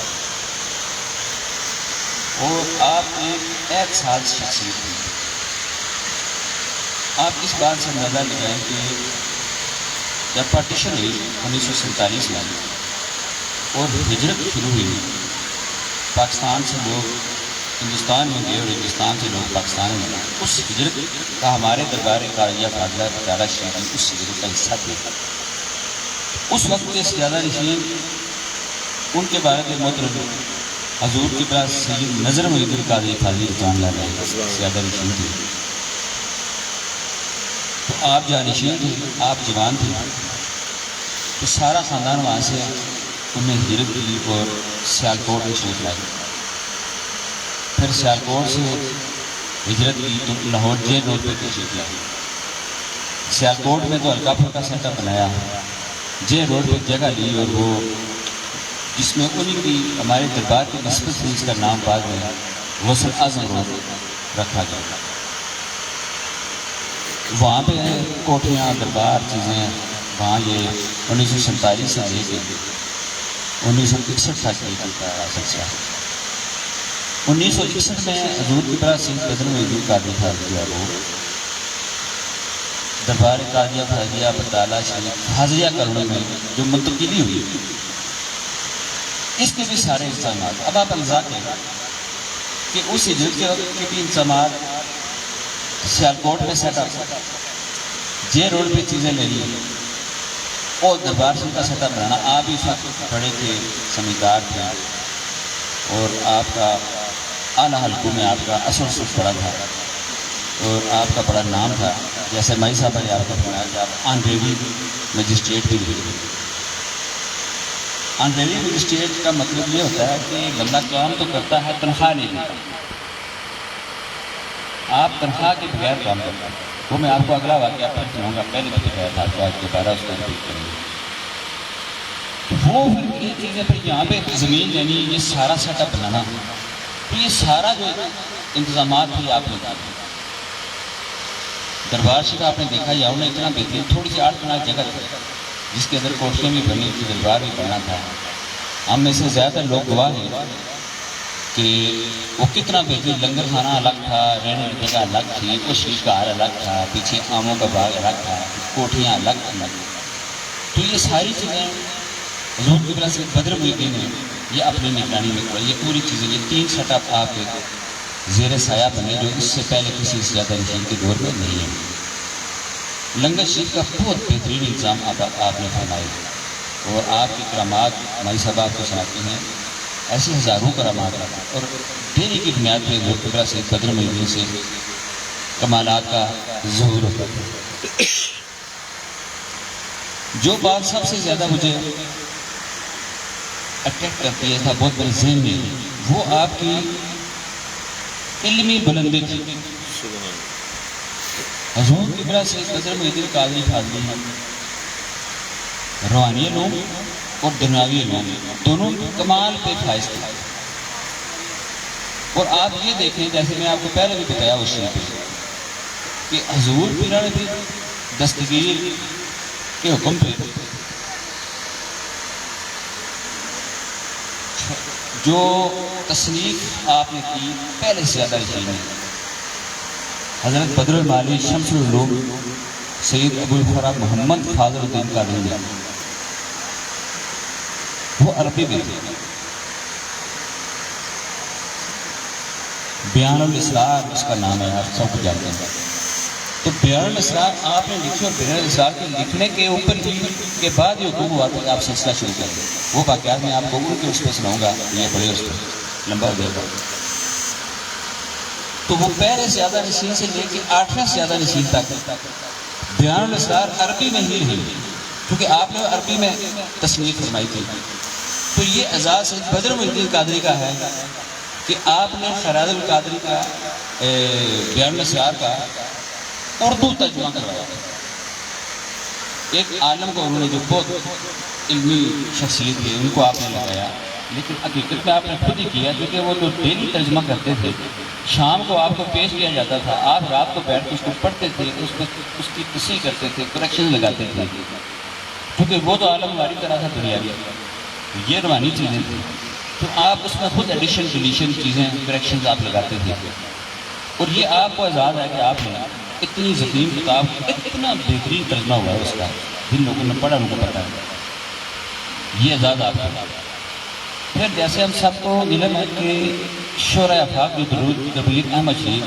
اور آپ ایک سال شخصیت ہیں۔ آپ اس بات سے اندازہ لگائیں کہ جب پارٹیشن ہوئی 1947 میں اور ہجرت شروع ہوئی، پاکستان سے لوگ ہندوستان میں گئے اور ہندوستان سے لوگ پاکستان میں گئے، اس ہجرت کا ہمارے دربار قادریہ خواجہ پٹالہ شریف نے اس ہجرت کا حصہ تھے۔ اس وقت کے سیادہ نشین ان کے بارے میں محترم حضور کی برا سید نظر محی الدین قادری خالدی رضوان اللہ علیہ سیادہ نشین تھے۔ تو آپ جانشین تھے، آپ جوان تھے، تو سارا خاندان وہاں سے انہیں ہجرت کی اور سیالکوٹ میں شریف لائے۔ پھر سیالکوٹ سے ہجرت کی تو لاہور جیل روڈ پہ تشریف لائے۔ سیالکوٹ میں تو ہلکا پھلکا سینٹر بنایا، جیل روڈ پہ جگہ لی، اور وہ جس میں انہیں کی ہمارے دربار کی نسبت سے اس کا نام بعد میں غوث اعظم روڈ رکھا گیا۔ وہاں پہ کوٹھیاں دربار چیزیں وہاں یہ 1947 سے لے کے 1961 تک یہ چلتا رہا سلسلہ. 1961 میں حضور کی برا سید بدر محدود قادری صاحب جو ہے وہ دربار قادریہ بھاگیہ بطالہ شریف حاضریہ کرنے میں جو منتقلی ہوئی اس کے بھی سارے انتظامات. اب آپ اندازہ کریں کہ اس ہجرت کے وقت کے بھی انتظامات سیالکوٹ میں سیٹ اپ جے روڈ پہ چیزیں لے لی اور دربار شریف کا سیٹ اپ بنانا. آپ اس وقت بڑے تھے سمجھدار تھے اور آپ کا اعلیٰ حلقوں میں آپ کا اثر سب پڑا تھا اور آپ کا بڑا نام تھا. جیسے مائی صاحب نے آپ کو بتایا کہ آپ آنریری مجسٹریٹ بھی ہوئے. آنریری مجسٹریٹ کا مطلب یہ ہوتا ہے کہ بندہ کام تو کرتا ہے تنخواہ نہیں لیتا. آپ تنخواہ کے بغیر کام کرتے ہیں. وہ میں آپ کو اگلا واقعہ پھر سناؤں گا. پہلے بھی بتایا تھا تو آج دوبارہ اس کو ریپیٹ کریں گے. وہ پھر یہ چیزیں پھر یہاں پہ زمین لینی یہ سارا سیٹ اپ بنانا تو یہ سارا جو انتظامات بھی آپ نے کیا. دربار شریف آپ نے دیکھا یا انہیں اتنا بہترین تھوڑی سی 8 کنال جگہ تھی جس کے اندر کوٹھیاں بھی بنی تھی دربار بھی بننا تھا. ہم میں سے زیادہ لوگ گواہ ہیں کہ وہ کتنا بہترین لنگر خانہ الگ تھا, رہنے کی جگہ الگ تھی, اس شریف کا ہار الگ تھا, پیچھے آموں کا باغ الگ تھا, کوٹھیاں الگ تھیں. تو یہ ساری چیزیں حضور کی بلا سے بدر محدود نے یہ اپنی نگرانی میں کرائی. یہ پوری چیزیں یہ 3 سیٹ اپ آپ زیر سایہ بنے جو اس سے پہلے کسی سے زیادہ نشین کے دور میں نہیں ہے. لنگر شریف کا بہت بہترین انتظام آپ نے فرمائے اور آپ کی کرامات مائی صاحب آپ کو سناتے ہیں. ایسی ہزاروں کرامات اور ڈیری کی بنیاد پہ حضور کی بلا سے بدر محدود سے کمالات کا ظہور ہوتا ہے. جو بات سب سے زیادہ مجھے اٹریکٹ کرتی ہے تھا بہت بڑے ذہن میں وہ آپ کی علمی بلندی تھی. حضور کی بلا سے بدر محدود قادری فاضلی روحانی علوم اور دنیاوی علوم دونوں کمال پہ فائز تھے. اور آپ یہ دیکھیں جیسے میں آپ کو پہلے بھی بتایا اس شریف کہ حضور پیرا نے بھی دستگیر کے حکم پہ جو تصنیف آپ نے کی پہلے سے زیادہ یقین ہے. حضرت بدر المالی شمس العلوم سید ابو الفرا محمد فاضل الدین قادری نے وہ عربی میں تھے. بیان الاسرار اس کا نام ہے, آپ سب کو جانتے ہیں. تو بیان الاسرار آپ نے لکھی اور بیان الاسرار کے لکھنے کے اوپر ہی کے بعد یہ حکم ہوا کہ آپ سلسلہ شروع کریں. وہ واقعات میں آپ کو ان کے اس پہ سناؤں گا, یہ بڑے اس پہ لمبا ہو جائے گا. تو وہ پہلے زیادہ نشین سے لے کے 8ویں سے زیادہ نشین تک بیان الاسرار عربی میں ہی رہی کیونکہ آپ نے عربی میں تصنیف فرمائی تھی. تو یہ اعزاز بدر محدود قادری کا ہے کہ آپ نے خراج القادری کا بیان الاسرار کا اردو ترجمہ کروایا. ایک عالم کو انہوں نے جو بہت علمی شخصیت ہے ان کو آپ نے لگایا, لیکن حقیقت میں آپ نے خود ہی کیا کیونکہ وہ جو ڈیلی ترجمہ کرتے تھے شام کو آپ کو پیش کیا جاتا تھا, آپ رات کو بیٹھ کے اس کو پڑھتے تھے, اس کی تصحیح کرتے تھے, کریکشن لگاتے تھے کیونکہ وہ تو عالم ہماری طرح تھا دنیاوی, یہ روحانی چیزیں تھیں. تو آپ اس میں خود ایڈیشن ڈیلیشن چیزیں کریکشنز آپ لگاتے تھے. اور یہ آپ کو اعزاز ہے کہ آپ نے اتنی ذکیم کتاب اتنا بہترین ترجمہ ہوا ہے اس کا, جن لوگوں نے پڑھا ان کو پتہ ہے. یہ اعزاز آپ کا. پھر جیسے ہم سب کو علم ہے کہ شعراء آفاق جو درود کبیر احمد شریف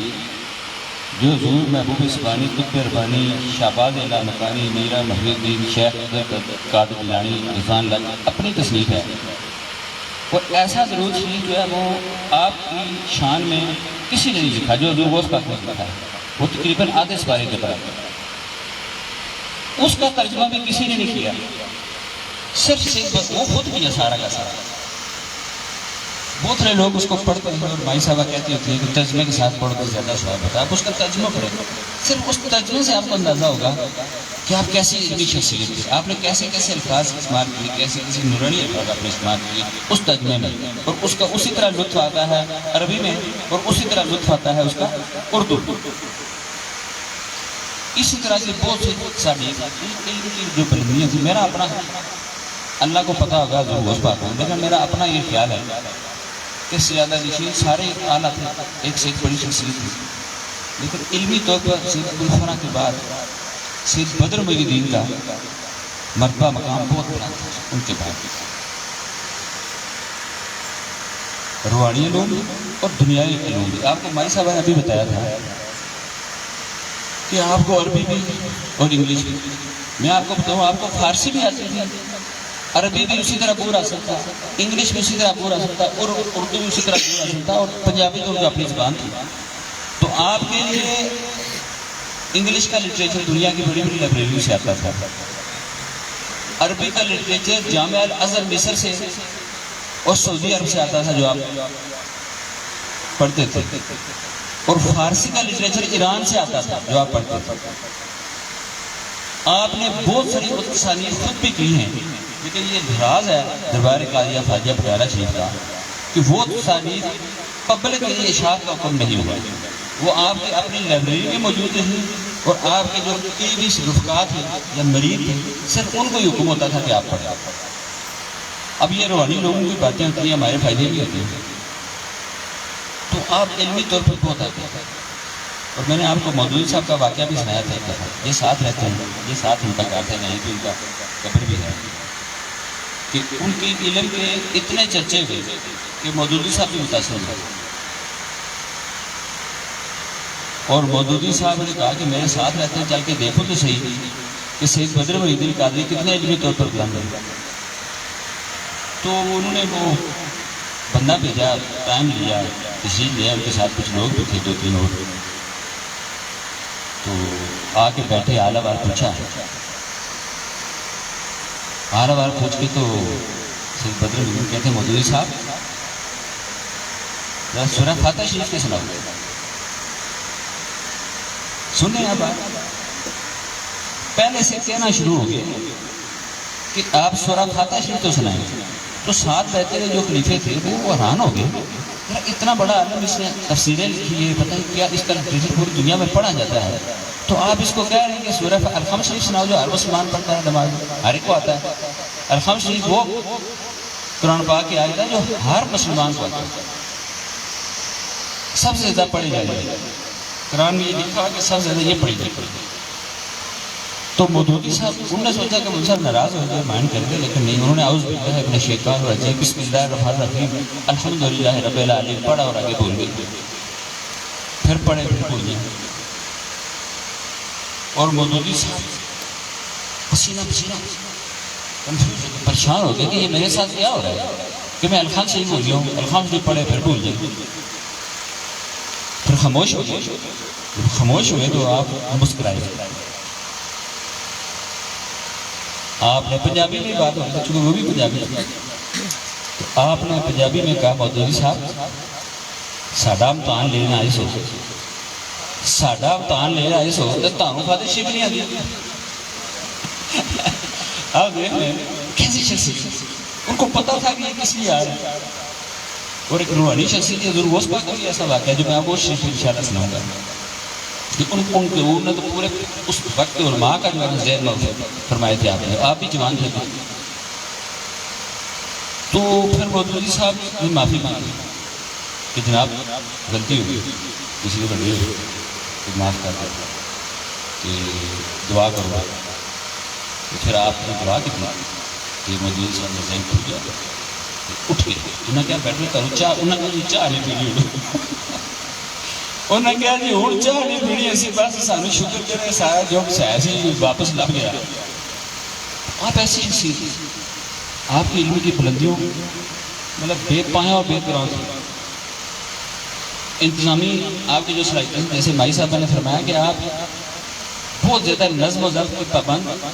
جو حضور محبوب اسبانی قطب ربانی شہباز اعلیٰ مکانی میرا محی الدین شیخ قادر جیلانی رضوان اللہ اپنی تصنیف ہے. اور ایسا درود شریف جو ہے وہ آپ کی شان میں کسی نے نہیں لکھا جو حضور غوث پاک نے لکھا ہے. وہ تقریباً آدھے سپارے کے طرف اس کا ترجمہ بھی کسی نے نہیں کیا, صرف وہ خود کیا سارا کا سارا. بہت سارے لوگ اس کو پڑھتے ہیں اور مائی صاحبہ کہتی ہوتی ہیں کہ ترجمے کے ساتھ پڑھو تو زیادہ ثواب ہوتا ہے. آپ اس کا ترجمہ پڑھیں, صرف اس ترجمے سے آپ کو اندازہ ہوگا کہ آپ کیسی علمی شخصیت تھی, آپ نے کیسے کیسے الفاظ استعمال کیے, کیسے کیسے نورانی الفاظ آپ نے استعمال کیے اس ترجمے میں. اور اس کا اسی طرح لطف آتا ہے عربی میں اور اسی طرح لطف آتا ہے اس کا اردو. اسی طرح سے بہت سے ساری علم کی جو بلندیاں تھیں، میرا اپنا اللہ کو پتہ ہوگا جو ہوش پاک ہوں، لیکن میرا اپنا یہ خیال ہے کہ سیادہ نشین سارے اعلیٰ تھے، ایک سے ایک بڑی شخصیت تھی، لیکن علمی طور پر سید ابوالفرح کے بعد سید بدر محی الدین کا مرتبہ مقام بہت بڑا تھا ان کے بعد۔ روحانی علوم اور دنیاوی علوم بھی، آپ کو مائی صاحب نے ابھی بتایا تھا کہ آپ کو عربی بھی اور انگلش بھی، میں آپ کو بتاؤں آپ کو فارسی بھی آتی تھی، عربی بھی اسی طرح پورا سکتا، انگلش بھی اسی طرح پورا سکتا، اور اردو بھی اسی طرح پورا سکتا، اور پنجابی تو جو اپنی زبان تھی۔ تو آپ کے لیے انگلش کا لٹریچر دنیا کی بڑی بڑی لائبریریوں سے آتا تھا، عربی کا لٹریچر جامعہ الازہر مصر سے اور سعودی عرب سے آتا تھا جو آپ پڑھتے تھے، اور فارسی کا لٹریچر ایران سے آتا تھا جو آپ پڑھتے تھے۔ آپ نے بہت ساری تصانیف خود بھی کی ہیں، لیکن یہ راز ہے دربار قاضیہ خواجہ پٹیالہ شریف کا کہ وہ تصانیف پبلک کے لیے اشاعت کا حکم نہیں ہوا، وہ آپ کی اپنی لائبریری میں موجود ہیں، اور آپ کے جو بھی رفقات ہیں یا مرید ہیں صرف ان کو ہی حکم ہوتا تھا کہ آپ پڑھیں۔ اب یہ روحانی لوگوں کی باتیں ہوتی ہیں، ہمارے فائدے بھی ہوتے ہیں، تو آپ علمی طور پر بہت آتے ہیں۔ اور میں نے آپ کو مودودی صاحب کا واقعہ بھی سنایا تھا ایک دفعہ، یہ ساتھ رہتے ہیں، یہ ساتھ ان کا گھر ہے، یہیں پہ ان کا قبر بھی ہے، کہ ان کے علم کے اتنے چرچے ہوئے کہ مودودی صاحب بھی متاثر ہوئے، اور مودودی صاحب نے کہا کہ میرے ساتھ رہتے ہیں، چل کے دیکھو تو صحیح کہ سید بدر محی الدین قادری کتنے علمی طور پر بلند ہے۔ تو انہوں نے وہ بندہ بھیجا، ٹائم لیا، تشریف لیا، ان کے ساتھ کچھ لوگ بھی تھے، 2-3 اور، تو آ کے بیٹھے، اعلیٰ وار پوچھا، اعلیٰ وار پوچھ کے تو سید بدر محی الدین کہتے ہیں مودودی صاحب ذرا سورہ فاتحہ شریف کے سناؤ۔ سنیں اب آپ پہلے سے کہنا شروع ہو گئے کہ آپ سورہ فاتحہ شریف تو سنائیں، تو ساتھ بیٹھے ہوئے جو خلیفے تھے وہ حیران ہو گئے، اتنا بڑا عالم اس نے تفسیریں لکھی ہے، پتہ نہیں کیا اس کا لٹریچر پوری دنیا میں پڑھا جاتا ہے، تو آپ اس کو کہہ رہے ہیں کہ سورہ الخمس شریف سناؤ جو ہر مسلمان پڑھتا ہے نماز میں، ہر ایک کو آتا ہے۔ الخمس شریف وہ قرآن پاک کی آیت ہے جو ہر مسلمان کو آتا ہے، سب سے زیادہ پڑھی جائے گی، قرآن میں یہ لکھا کہ سب سے زیادہ یہ پڑھی جائے گی۔ تو مودودی صاحب انہوں نے سوچا کہ مجھ سے ناراض ہو گئے، مائنڈ کر گئے، لیکن نہیں، انہوں نے اعوذ باللہ من الشیطان الرجیم بسم اللہ الرحمن الرحیم الحمدللہ رب العالمین پڑھا اور آگے بول گئے، پھر پڑھے پھر بول گئے، اور مودودی صاحب پسینہ کنفیوز ہو گئے، پریشان ہو گئے کہ یہ میرے ساتھ کیا ہو رہا ہے کہ میں الخمس شریف بول گیا ہوں، الخمس شریف پڑھے پھر بھول جائے، پھر خاموش ہو گئے۔ خاموش ہوئے تو آپ مسکرائے، آپ نے پنجابی میں بات ہوئی، چونکہ وہ بھی پنجابی ہے، تو آپ نے پنجابی میں کہا مودودی صاحب ساڈا امتحان لینا آئے سو، ساڈا امتحان لینا آئے سو تو تانوں فاتح شریف نہیں آتی۔ آپ دیکھ لیں کیسی شخصیت، ان کو پتا تھا کہ یہ کس لیے آ رہا ہے، اور ایک روحانی شخصیت ضرور غوث پاک کا بھی ایسا واقعہ ہے جو میں آپ کو شریف انشاءاللہ سناؤں گا کہ انہوں نے تو پورے اس وقت اور ماں کا جو ہے ذہن میں فرمائے تھے، آپ بھی جوان تھے، تو پھر مودودی صاحب نے معافی مانگی کہ جناب غلطی ہوئی، کسی کو بڑی ہوئی تو معاف کر دیں کہ دعا کروا، تو پھر آپ نے دعا کی کہ مودودی صاحب نے ذہن کھل گیا، اٹھ گئے، انہوں نے کیا بیٹھے کرو چاہ، انہوں نے کہا چاہ نہیں پینی ہوئی، انہوں نے کہا جی ہوں چاہ نہیں پینی، اسی بات سانو شکر کریں سارا جو ایسی واپس لگ گیا۔ آپ ایسی شخصیت، آپ کی علم کی بلندیوں مطلب بے پایا اور بے قرار تھی، انتظامی آپ کی جو صلاحیتیں، جیسے مائی صاحبہ نے فرمایا کہ آپ بہت زیادہ نظم و ضبط کے پابند،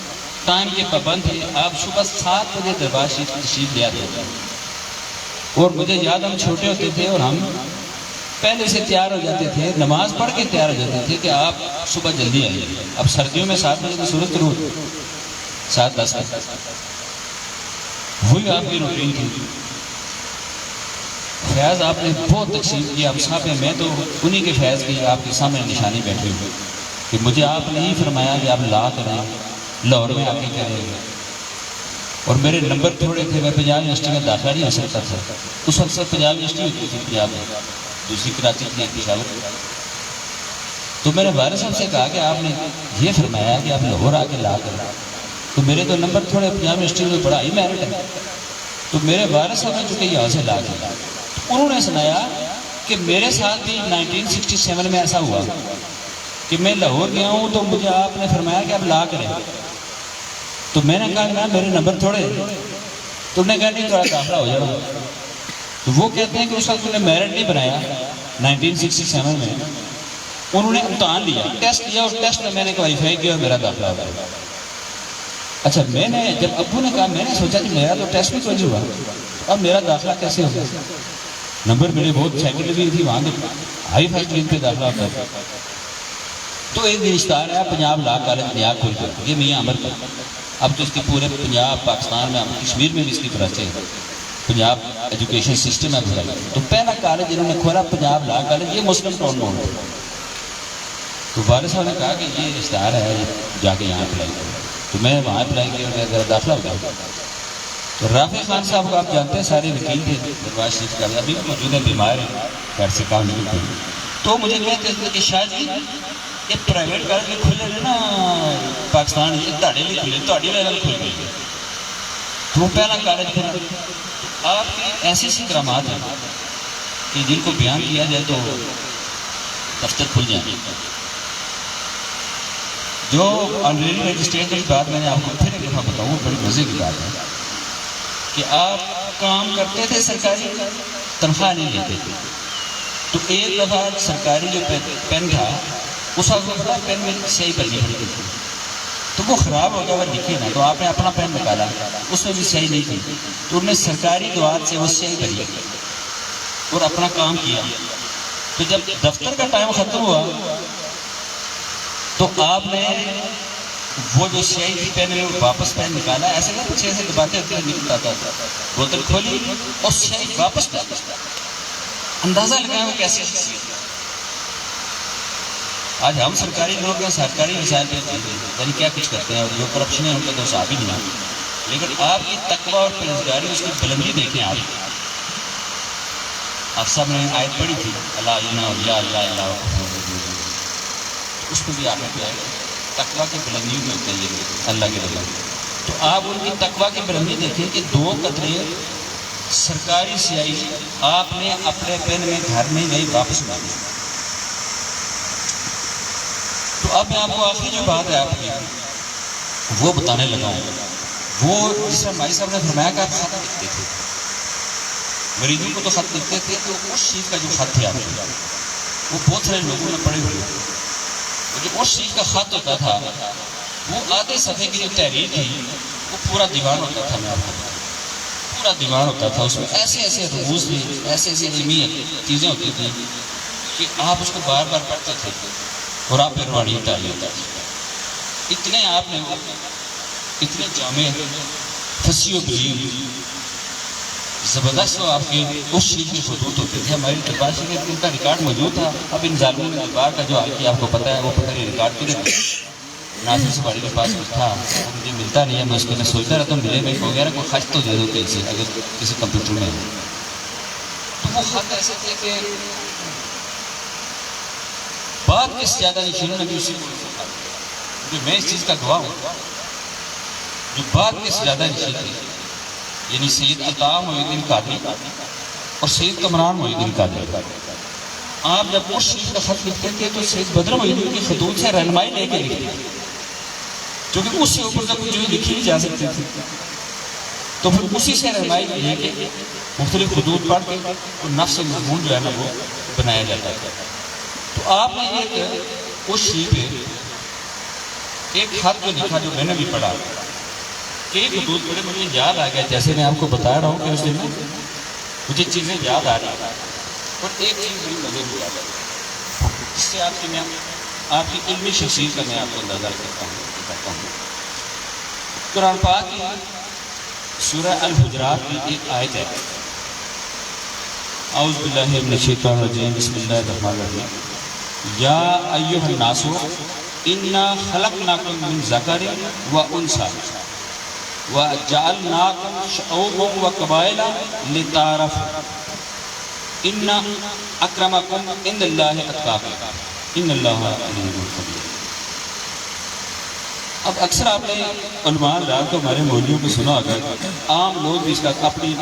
ٹائم کے پابند تھے، آپ صبح 7 بجے دربار شریف تشریف لے آتے تھے، اور مجھے یاد ہم چھوٹے ہوتے تھے اور ہم پہلے سے تیار ہو جاتے تھے، نماز پڑھ کے تیار ہو جاتے تھے کہ آپ صبح جلدی آئیے۔ اب سردیوں میں 7 بجے کی صورت کرو، 7:10 وہی آپ کی روٹین تھی۔ فیض آپ نے بہت تقسیم کیا، اب صاحب میں تو انہی کے فیض کی آپ کے سامنے نشانی بیٹھے ہوئے، کہ مجھے آپ نے ہی فرمایا کہ آپ لا کریں لاہور میں آ کے کریں گے، اور میرے نمبر تھوڑے تھے، میں پنجاب یونیورسٹی میں داخلہ نہیں ہو سکتا تھا، اس وقت سے پنجاب یونیورسٹی ہوتی تھی پنجاب میں، دوسری کراچی کی ایک پشاور۔ تو میں نے والد صاحب سے کہا کہ آپ نے یہ فرمایا کہ آپ لاہور آ کے لا کریں، تو میرے تو نمبر تھوڑے پنجاب یونیورسٹی میں بڑا ہی میرٹ ہے، تو میرے والد صاحب نے چونکہ یہاں سے لا کے انہوں نے سنایا کہ میرے ساتھ بھی 1967 میں ایسا ہوا کہ میں لاہور گیا ہوں تو مجھے آپ نے فرمایا کہ آپ لا کریں، تو میں نے کہا کہ میرے نمبر تھوڑے، تو انہوں نے کہا نہیں تھوڑا داخلہ ہو جائے، تو وہ کہتے ہیں کہ اس وقت انہوں نے میرٹ نہیں بنایا 1967 میں، انہوں نے امتحان لیا، ٹیسٹ لیا، اور ٹیسٹ میں نے کوالیفائی کیا اور میرا داخلہ ہو گیا۔ اچھا میں نے جب ابو نے کہا، میں نے سوچا کہ میرا تو ٹیسٹ بھی کوئی ہوا، اب میرا داخلہ کیسے ہوگا، نمبر میرے بہت سیکنڈ بھی تھی، وہاں پہ ہائی فرسٹ گریڈ پہ داخلہ ہوتا ہے۔ تو ایک رشتہ ہے پنجاب لا کالج نیا کھول کر، یہ میاں امر کا، اب تو اس کے پورے پنجاب پاکستان میں، کشمیر میں بھی اس کی برانچیں ہیں، پنجاب ایجوکیشن سسٹم ہے بھرا۔ تو پہلا کالج انہوں نے کھولا پنجاب لا کالج، یہ مسلم ٹاؤن میں ہوتا ہے۔ تو والد صاحب نے کہا کہ یہ رشتہ ہے، جا کے یہاں اپلائی کرو، تو میں وہاں اپلائی کیا اور میرا داخلہ ہو گیا۔ تو رافع خان صاحب کو آپ جانتے ہیں، سارے وکیل تھے دربار شریف کا، ابھی بھی موجود ہے، بیمار ہیں، گھر سے کام نہیں کرتے، تو مجھے کہتے تھے کہ شاہ جی یہ پرائیویٹ کالج کھلے ہیں نا پاکستان، یہ تاڑے لیے کھلے، تاڑی لیول کھل گئی، تو وہ پہلا کالج کھلا۔ آپ کی ایسی ایسی کرامات ہیں کہ جن کو بیان کیا جائے تو دفتر کھل جائیں گے۔ جو آنریری رجسٹریشن کی بات میں نے آپ کو پھر ایک دفعہ بتاؤں، بڑی مزے کی بات ہے کہ آپ کام کرتے تھے سرکاری، تنخواہ نہیں لیتے تھے، تو ایک دفعہ سرکاری جو پین تھا اس وقت پین میں سیاہی بھرنی پڑتی تھی، تو وہ خراب ہو گیا، وہ لکھے نا، تو آپ نے اپنا پین نکالا، اس میں بھی سیاہی نہیں تھی، تو انہوں نے سرکاری دوات سے وہ سیاہی بھری اور اپنا کام کیا۔ تو جب دفتر کا ٹائم ختم ہوا تو آپ نے وہ جو سیاہی تھی پین میں واپس پین نکالا، ایسے نہ پیچھے سے دباتے ہوتے نکلتا تھا، بوتل کھولی اور سیاہی واپس ڈالی، اندازہ لگایا وہ کیسے شخصیت۔ آج ہم سرکاری لوگ ہیں، سرکاری وسائل پہ یعنی کیا کچھ کرتے ہیں، اور جو کرپشن ہے ان کا تو حساب ہی نہیں، لیکن آپ کی تقویٰ اور پرہیزگاری، اس کی بلندی دیکھیں۔ آپ سب نے آیت پڑھی تھی، اللہ اس میں بھی آپ نے کیا ہے تقویٰ کی بلندی میں ہوتا ہے یہ اللہ کے اللہ، تو آپ ان کی تقویٰ کی بلندی دیکھیں کہ 2 قطرے سرکاری سیاہی آپ نے اپنے پین میں گھر میں گئی واپس ڈالی۔ تو اب میں آپ کو آخری جو بات ہے آپ کی وہ بتانے لگا ہوں، وہ جس طرح بھائی صاحب نے فرمایا کہ آپ خط لکھتے تھے، مریضوں کو تو خط لکھتے تھے، تو اس چیز کا جو خط تھے آپ کا وہ بہت سارے لوگوں نے پڑھے ہوئے، جو اس چیز کا خط ہوتا تھا وہ آدھے صفحے کی جو تحریر تھی وہ پورا دیوان ہوتا تھا، میں آپ کو پورا دیوان ہوتا تھا، اس میں ایسے ایسے رموز بھی، ایسے ایسے علمی چیزیں ہوتی تھیں کہ آپ اس کو بار بار پڑھتے تھے اور آپ پہ روحانی تعلیم ہوتا تھا۔ اتنے آپ نے اتنے جامع فصیح و بلیغ زبردست آپ کے اس چیز کے خطوط ہوتے تھے۔ ہماری دربار شریف ان کا ریکارڈ موجود تھا، اب ان ظالموں نے دربار کا جو حال کیا آپ کو پتہ ہے، وہ پتہ نہیں ریکارڈ کدھر ہے۔ ناصر سپاہی کے پاس کچھ تھا، وہ مجھے ملتا نہیں ہے، میں اس کو میں سوچتا رہتا ہوں ملے میں وغیرہ کوئی خط تو دے دو کہیں سے، اگر کسی کمپیوٹر میں ہے۔ تو وہ خط ایسے تھے کہ بات کس زیادہ نشینوں نے بھی اسی کو لکھا، جو میں اس چیز کا گواہ ہوں، جو بات کس زیادہ نشین تھی، یعنی سید عطا محی الدین قادری اور سید کمران محی الدین قادری۔ آپ جب اس چیز کا خط لکھتے تھے تو سید بدر محی الدین کے خطوط سے رہنمائی لے کے لکھتے تھے، کیونکہ اس سے اوپر تک جو لکھی نہیں جا سکتی تھی، تو پھر اسی سے رہنمائی لے کے مختلف خطوط پڑھ کے اور نفس مضمون جو ہے نا وہ بنایا جاتا تھا۔ تو آپ نے ایک اس شیء پہ ایک خط جو لکھا، جو میں نے بھی پڑھا، کئی خطوط پڑھے، مجھے یاد آ گیا، جیسے میں آپ کو بتا رہا ہوں کہ اس دن مجھے چیزیں یاد آ رہی ہیں، اور ایک چیز بڑی مزے کی یاد آ رہی ہے، جس سے آپ کی علمی شخصیت کا میں آپ کو اندازہ کرتا ہوں۔ قرآن پاک کی سورہ الحجرات کی ایک آیت ہے، اعوذ باللہ من الشیطان الرجیم، بسم اللہ الرحمن الرحیم، یا ایھا الناس انا خلقناکم من ذکر و انثى وجعلناکم شعوبا وقبائل لتعارفوا ان اکرمکم عند اللہ اتقاکم ان اللہ علیم خبیر۔ اب اکثر آپ نے علماء رات کو ہمارے مولویوں کو سنا ہوگا، عام لوگ بھی اس کا اپنی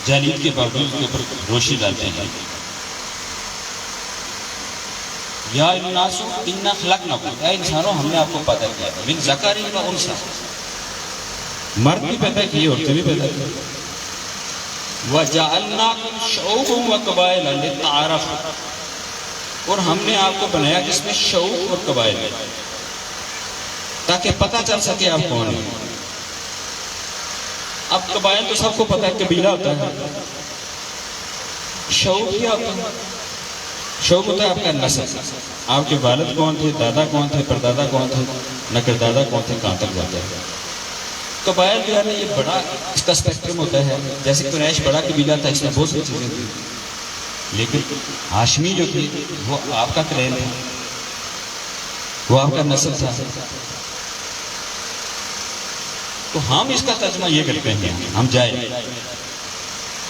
جہلیت کے باوجود اس کے اوپر روشنی ڈالتے ہیں۔ یا الناس انا خلقناکم، اے انسانوں ہم نے آپ کو پیدا کیا من ذکر و انثى، مرد بھی پیدا کیے عورتیں بھی پیدا کی، وجعلناکم شعوبا وقبائل لتعارفوا، اور ہم نے آپ کو بنایا جس میں شعوب اور قبائل ہے تاکہ پتہ چل سکے آپ کون ہیں۔ اب قبائل تو سب کو پتہ ہے قبیلہ ہوتا ہے، شعوب کیا ہوتا ہے؟ شعوب ہوتا ہے آپ کا نسل، آپ کے والد کون تھے، دادا کون تھے، پردادا کون تھے، نقل دادا کون تھے، کہاں تک جاتا ہے۔ قبائل جو ہے نا یہ بڑا اس کا اسپیکٹرم ہوتا ہے، جیسے قریش بڑا قبیلہ تھا، اس میں بہت سی چیزیں تھیں، لیکن ہاشمی جو تھی وہ آپ کا کلین تھا، وہ آپ کا نسل تھا۔ تو ہم اس کا ترجمہ یہ کرتے ہیں، ہم جائیں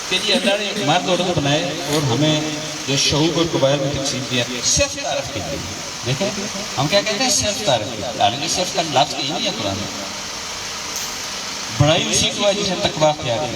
کہ جی اللہ نے مرد عورت بنائے اور ہمیں جو شعوب اور قبائل میں تقسیم کیا صرف تعارف کے لیے۔ دیکھیں ہم کیا کہتے ہیں، صرف تعارف کے لیے، حالانکہ صرف کا لفظ کہیں نہیں ہے قرآن میں۔ بڑائی اسی کو ہے جسے تقویٰ اختیار ہے۔